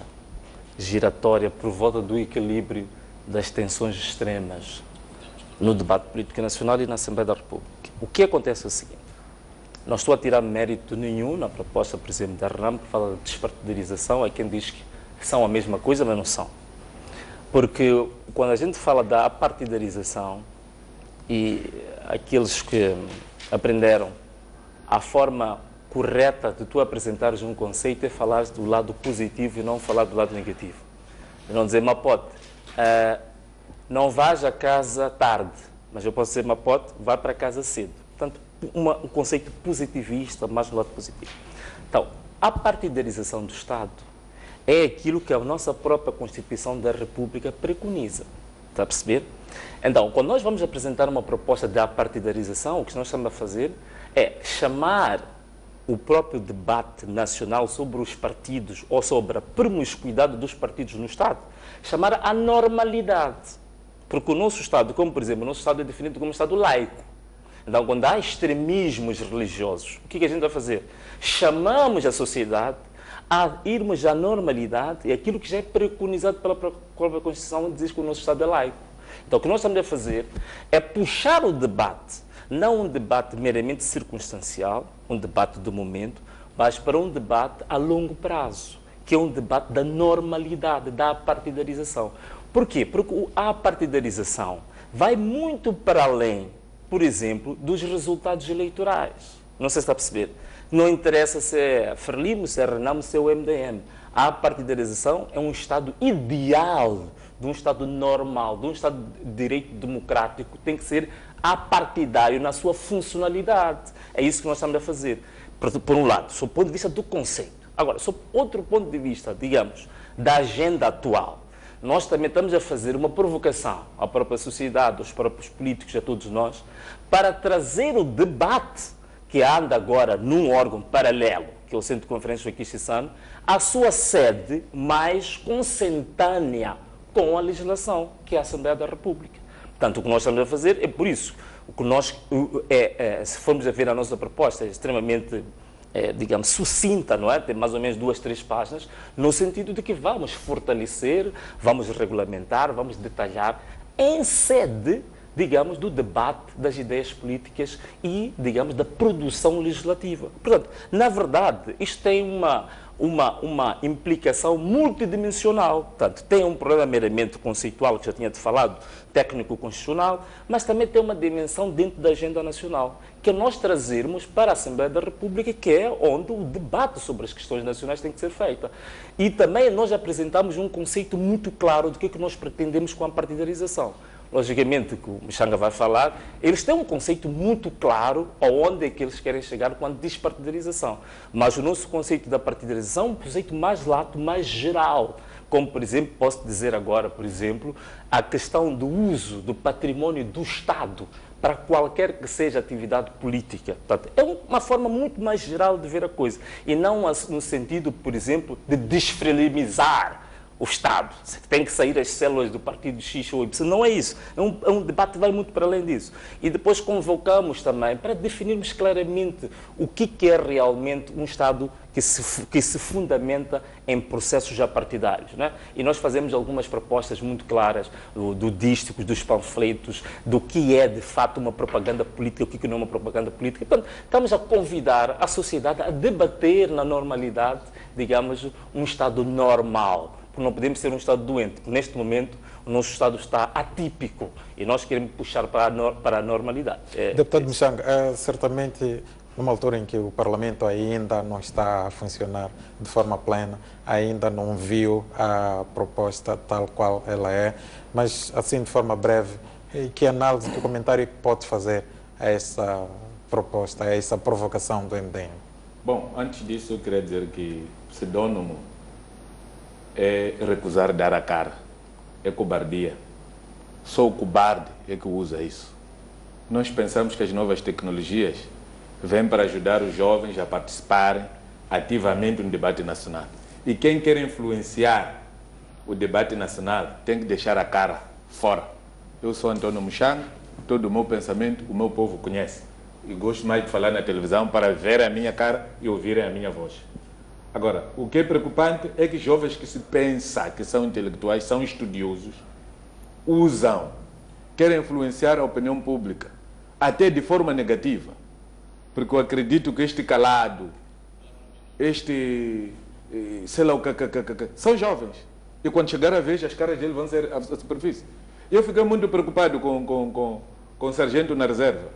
giratória por volta do equilíbrio das tensões extremas no debate político nacional e na Assembleia da República. O que acontece é o seguinte, não estou a tirar mérito nenhum na proposta, por exemplo, da Renamo, que fala de despartidarização, há quem diz que são a mesma coisa, mas não são. Porque quando a gente fala da partidarização e aqueles que aprenderam a forma correta de tu apresentares um conceito é falar do lado positivo e não falar do lado negativo. E não dizer, Mapote, não vais a casa tarde, mas eu posso dizer, Mapote, vai para casa cedo. Portanto, um conceito positivista, mais no lado positivo. Então, a partidarização do Estado é aquilo que a nossa própria Constituição da República preconiza. Está a perceber? Então, quando nós vamos apresentar uma proposta de partidarização, o que nós estamos a fazer é chamar o próprio debate nacional sobre os partidos ou sobre a promiscuidade dos partidos no Estado, chamar a normalidade. Porque o nosso Estado, como por exemplo, o nosso Estado é definido como um Estado laico. Então, quando há extremismos religiosos, o que a gente vai fazer? Chamamos a sociedade a irmos à normalidade e aquilo que já é preconizado pela própria Constituição diz que o nosso Estado é laico. Então, o que nós estamos a fazer é puxar o debate, não um debate meramente circunstancial, um debate do momento, mas para um debate a longo prazo, que é um debate da normalidade, da partidarização. Por quê? Porque a partidarização vai muito para além, por exemplo, dos resultados eleitorais. Não sei se está a perceber. Não interessa se é Frelimo, se é Renamo, se é o MDM. A partidarização é um Estado ideal, de um Estado normal, de um Estado de direito democrático, tem que ser apartidário na sua funcionalidade. É isso que nós estamos a fazer. Por um lado, sob o ponto de vista do conceito. Agora, sob outro ponto de vista, digamos, da agenda atual, nós também estamos a fazer uma provocação à própria sociedade, aos próprios políticos, a todos nós, para trazer o debate que anda agora num órgão paralelo, que é o Centro de Conferências Joaquim Chissano, a sua sede mais consentânea com a legislação, que é a Assembleia da República. Portanto, o que nós estamos a fazer é por isso. O que nós, se formos a ver a nossa proposta, é extremamente, digamos, sucinta, não é? Tem mais ou menos 2, 3 páginas, no sentido de que vamos fortalecer, vamos regulamentar, vamos detalhar em sede, digamos, do debate das ideias políticas e, digamos, da produção legislativa. Portanto, na verdade, isto tem uma implicação multidimensional. Portanto, tem um problema meramente conceitual, que já tinha te falado, técnico-constitucional, mas também tem uma dimensão dentro da agenda nacional, que é nós trazermos para a Assembleia da República, que é onde o debate sobre as questões nacionais tem que ser feito. E também nós apresentamos um conceito muito claro do que é que nós pretendemos com a partidarização. Logicamente, que o Mixanga vai falar, eles têm um conceito muito claro aonde é que eles querem chegar com a despartidarização. Mas o nosso conceito da partidarização é um conceito mais lato, mais geral. Como, por exemplo, posso dizer agora, por exemplo, a questão do uso do património do Estado para qualquer que seja atividade política. Portanto, é uma forma muito mais geral de ver a coisa. E não no sentido, por exemplo, de desfrelimizar o Estado, tem que sair as células do partido X ou Y. Não é isso. É um debate que vai muito para além disso. E depois convocamos também para definirmos claramente o que é realmente um Estado que se fundamenta em processos já partidários. Né? E nós fazemos algumas propostas muito claras do dísticos, dos panfletos, do que é de fato uma propaganda política, o que não é uma propaganda política. Portanto, estamos a convidar a sociedade a debater na normalidade, digamos, um Estado normal. Porque não podemos ser um Estado doente. Neste momento, o nosso Estado está atípico e nós queremos puxar para a normalidade. Deputado Muchanga, certamente numa altura em que o Parlamento ainda não está a funcionar de forma plena, ainda não viu a proposta tal qual ela é, mas assim de forma breve, que análise, que comentário pode fazer a essa proposta, a essa provocação do MDM? Bom, antes disso eu queria dizer que pseudônimo é recusar dar a cara, é cobardia. Só o cobarde é que usa isso. Nós pensamos que as novas tecnologias vêm para ajudar os jovens a participarem ativamente no debate nacional. E quem quer influenciar o debate nacional tem que deixar a cara fora. Eu sou Antônio Muchanga, todo o meu pensamento o meu povo conhece. E gosto mais de falar na televisão para ver a minha cara e ouvirem a minha voz. Agora, o que é preocupante é que jovens que se pensam que são intelectuais, são estudiosos, querem influenciar a opinião pública, até de forma negativa. Porque eu acredito que este calado, sei lá o que, são jovens. E quando chegar a vez, as caras deles vão ser à superfície. Eu fiquei muito preocupado com o sargento na reserva.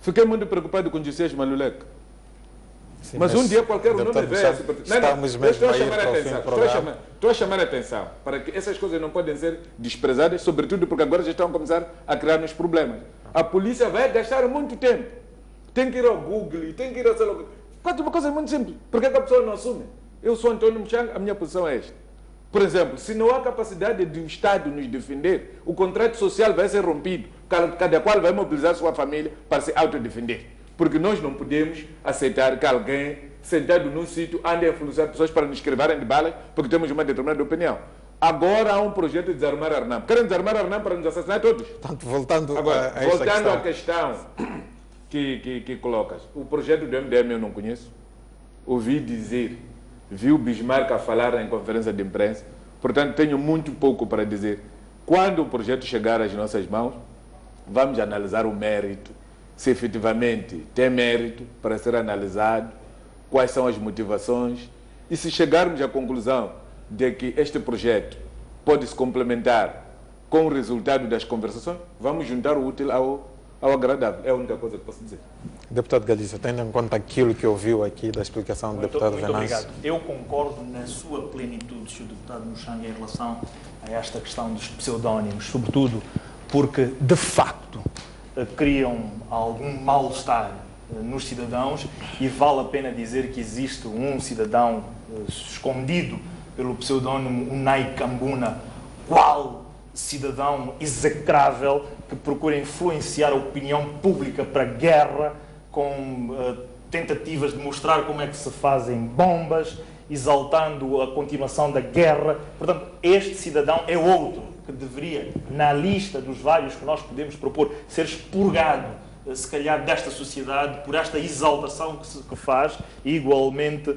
Fiquei muito preocupado com o José Malulek. Sim, mas um dia qualquer um nome veio à superfície. Estou a chamar a atenção para que essas coisas não podem ser desprezadas, sobretudo porque agora já estão a começar a criar-nos problemas. A polícia vai gastar muito tempo. Tem que ir ao Google, tem que ir ao celular. Faz uma coisa muito simples. Por que a pessoa não assume? Eu sou Antônio Muchanga, a minha posição é esta. Por exemplo, se não há capacidade do Estado nos defender, o contrato social vai ser rompido. Cada qual vai mobilizar sua família para se autodefender. Porque nós não podemos aceitar que alguém sentado num sítio ande a influenciar pessoas para nos escreverem de balas porque temos uma determinada opinião. Agora há um projeto de desarmar a Arnam. Querem desarmar a Arnam para nos assassinar todos? Portanto, voltando à questão que colocas. O projeto do MDM eu não conheço. Ouvi dizer, vi o Bismarck a falar em conferência de imprensa. Portanto, tenho muito pouco para dizer. Quando o projeto chegar às nossas mãos, vamos analisar o mérito, se efetivamente tem mérito para ser analisado, quais são as motivações, e se chegarmos à conclusão de que este projeto pode se complementar com o resultado das conversações, vamos juntar o útil ao agradável. É a única coisa que posso dizer. Deputado Galícia, tendo em conta aquilo que ouviu aqui da explicação do deputado Venâncio. Muito obrigado. Eu concordo na sua plenitude, Sr. Deputado Muchanga, em relação a esta questão dos pseudónimos, sobretudo porque, de facto, criam algum mal-estar nos cidadãos e vale a pena dizer que existe um cidadão escondido pelo pseudónimo Unai Kambuna, qual cidadão execrável que procura influenciar a opinião pública para a guerra com tentativas de mostrar como é que se fazem bombas, exaltando a continuação da guerra. Portanto, este cidadão é outro que deveria, na lista dos vários que nós podemos propor, ser expurgado, se calhar, desta sociedade por esta exaltação que faz, e igualmente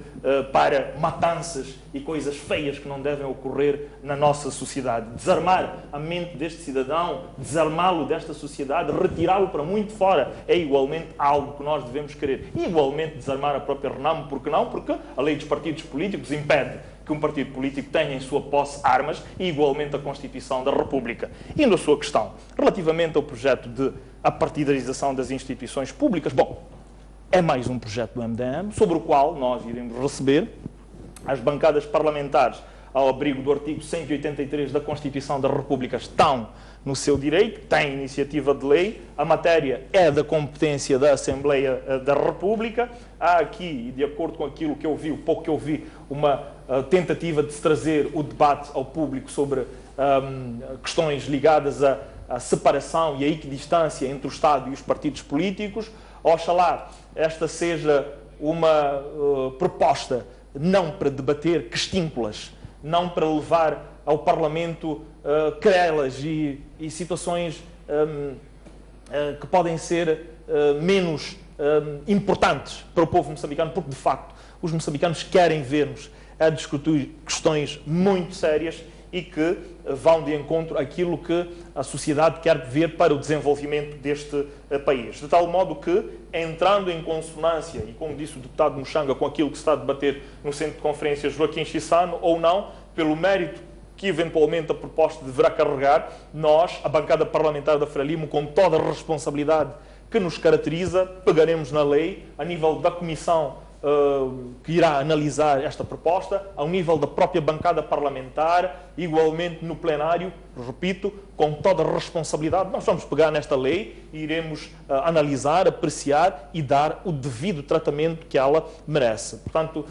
para matanças e coisas feias que não devem ocorrer na nossa sociedade. Desarmar a mente deste cidadão, desarmá-lo desta sociedade, retirá-lo para muito fora, é igualmente algo que nós devemos querer. E igualmente desarmar a própria Renamo, por que não? Porque a lei dos partidos políticos impede que um partido político tenha em sua posse armas e igualmente a Constituição da República. Indo à sua questão, relativamente ao projeto de apartidarização das instituições públicas, bom, é mais um projeto do MDM, sobre o qual nós iremos receber as bancadas parlamentares ao abrigo do artigo 183 da Constituição da República estão no seu direito, têm iniciativa de lei, a matéria é da competência da Assembleia da República. Há aqui, de acordo com aquilo que eu vi, o pouco que eu vi, uma tentativa de se trazer o debate ao público sobre questões ligadas à separação e à equidistância entre o Estado e os partidos políticos. Oxalá esta seja uma proposta não para debater questínculas não para levar ao Parlamento querelas e situações que podem ser menos importantes para o povo moçambicano, porque de facto os moçambicanos querem ver-nos a discutir questões muito sérias e que vão de encontro àquilo que a sociedade quer ver para o desenvolvimento deste país. De tal modo que, entrando em consonância, e como disse o deputado Muxanga, com aquilo que se está a debater no Centro de Conferências Joaquim Chissano, ou não, pelo mérito que eventualmente a proposta deverá carregar, nós, a bancada parlamentar da Frelimo, com toda a responsabilidade que nos caracteriza, pegaremos na lei, a nível da comissão que irá analisar esta proposta, ao nível da própria bancada parlamentar, igualmente no plenário, repito, com toda a responsabilidade, nós vamos pegar nesta lei e iremos analisar, apreciar e dar o devido tratamento que ela merece. Portanto,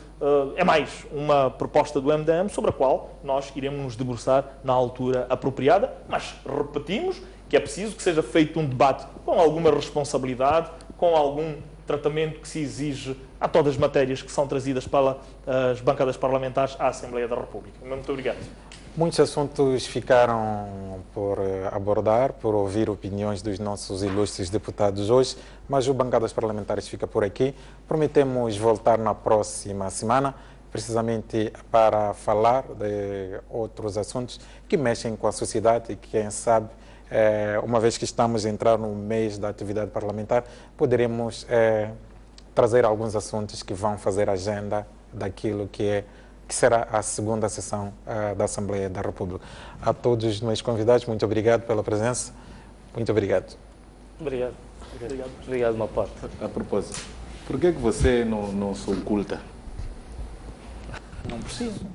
é mais uma proposta do MDM sobre a qual nós iremos nos debruçar na altura apropriada, mas repetimos que é preciso que seja feito um debate com alguma responsabilidade, com algum tratamento que se exige a todas as matérias que são trazidas pelas bancadas parlamentares à Assembleia da República. Muito obrigado. Muitos assuntos ficaram por abordar, por ouvir opiniões dos nossos ilustres deputados hoje, mas o Bancadas Parlamentares fica por aqui. Prometemos voltar na próxima semana, precisamente para falar de outros assuntos que mexem com a sociedade e que, quem sabe, uma vez que estamos a entrar no mês da atividade parlamentar, poderemos trazer alguns assuntos que vão fazer agenda daquilo que será a segunda sessão da Assembleia da República. A todos os meus convidados, muito obrigado pela presença. Muito obrigado. Obrigado. Obrigado, uma parte. A propósito, por que você não se oculta? Não preciso.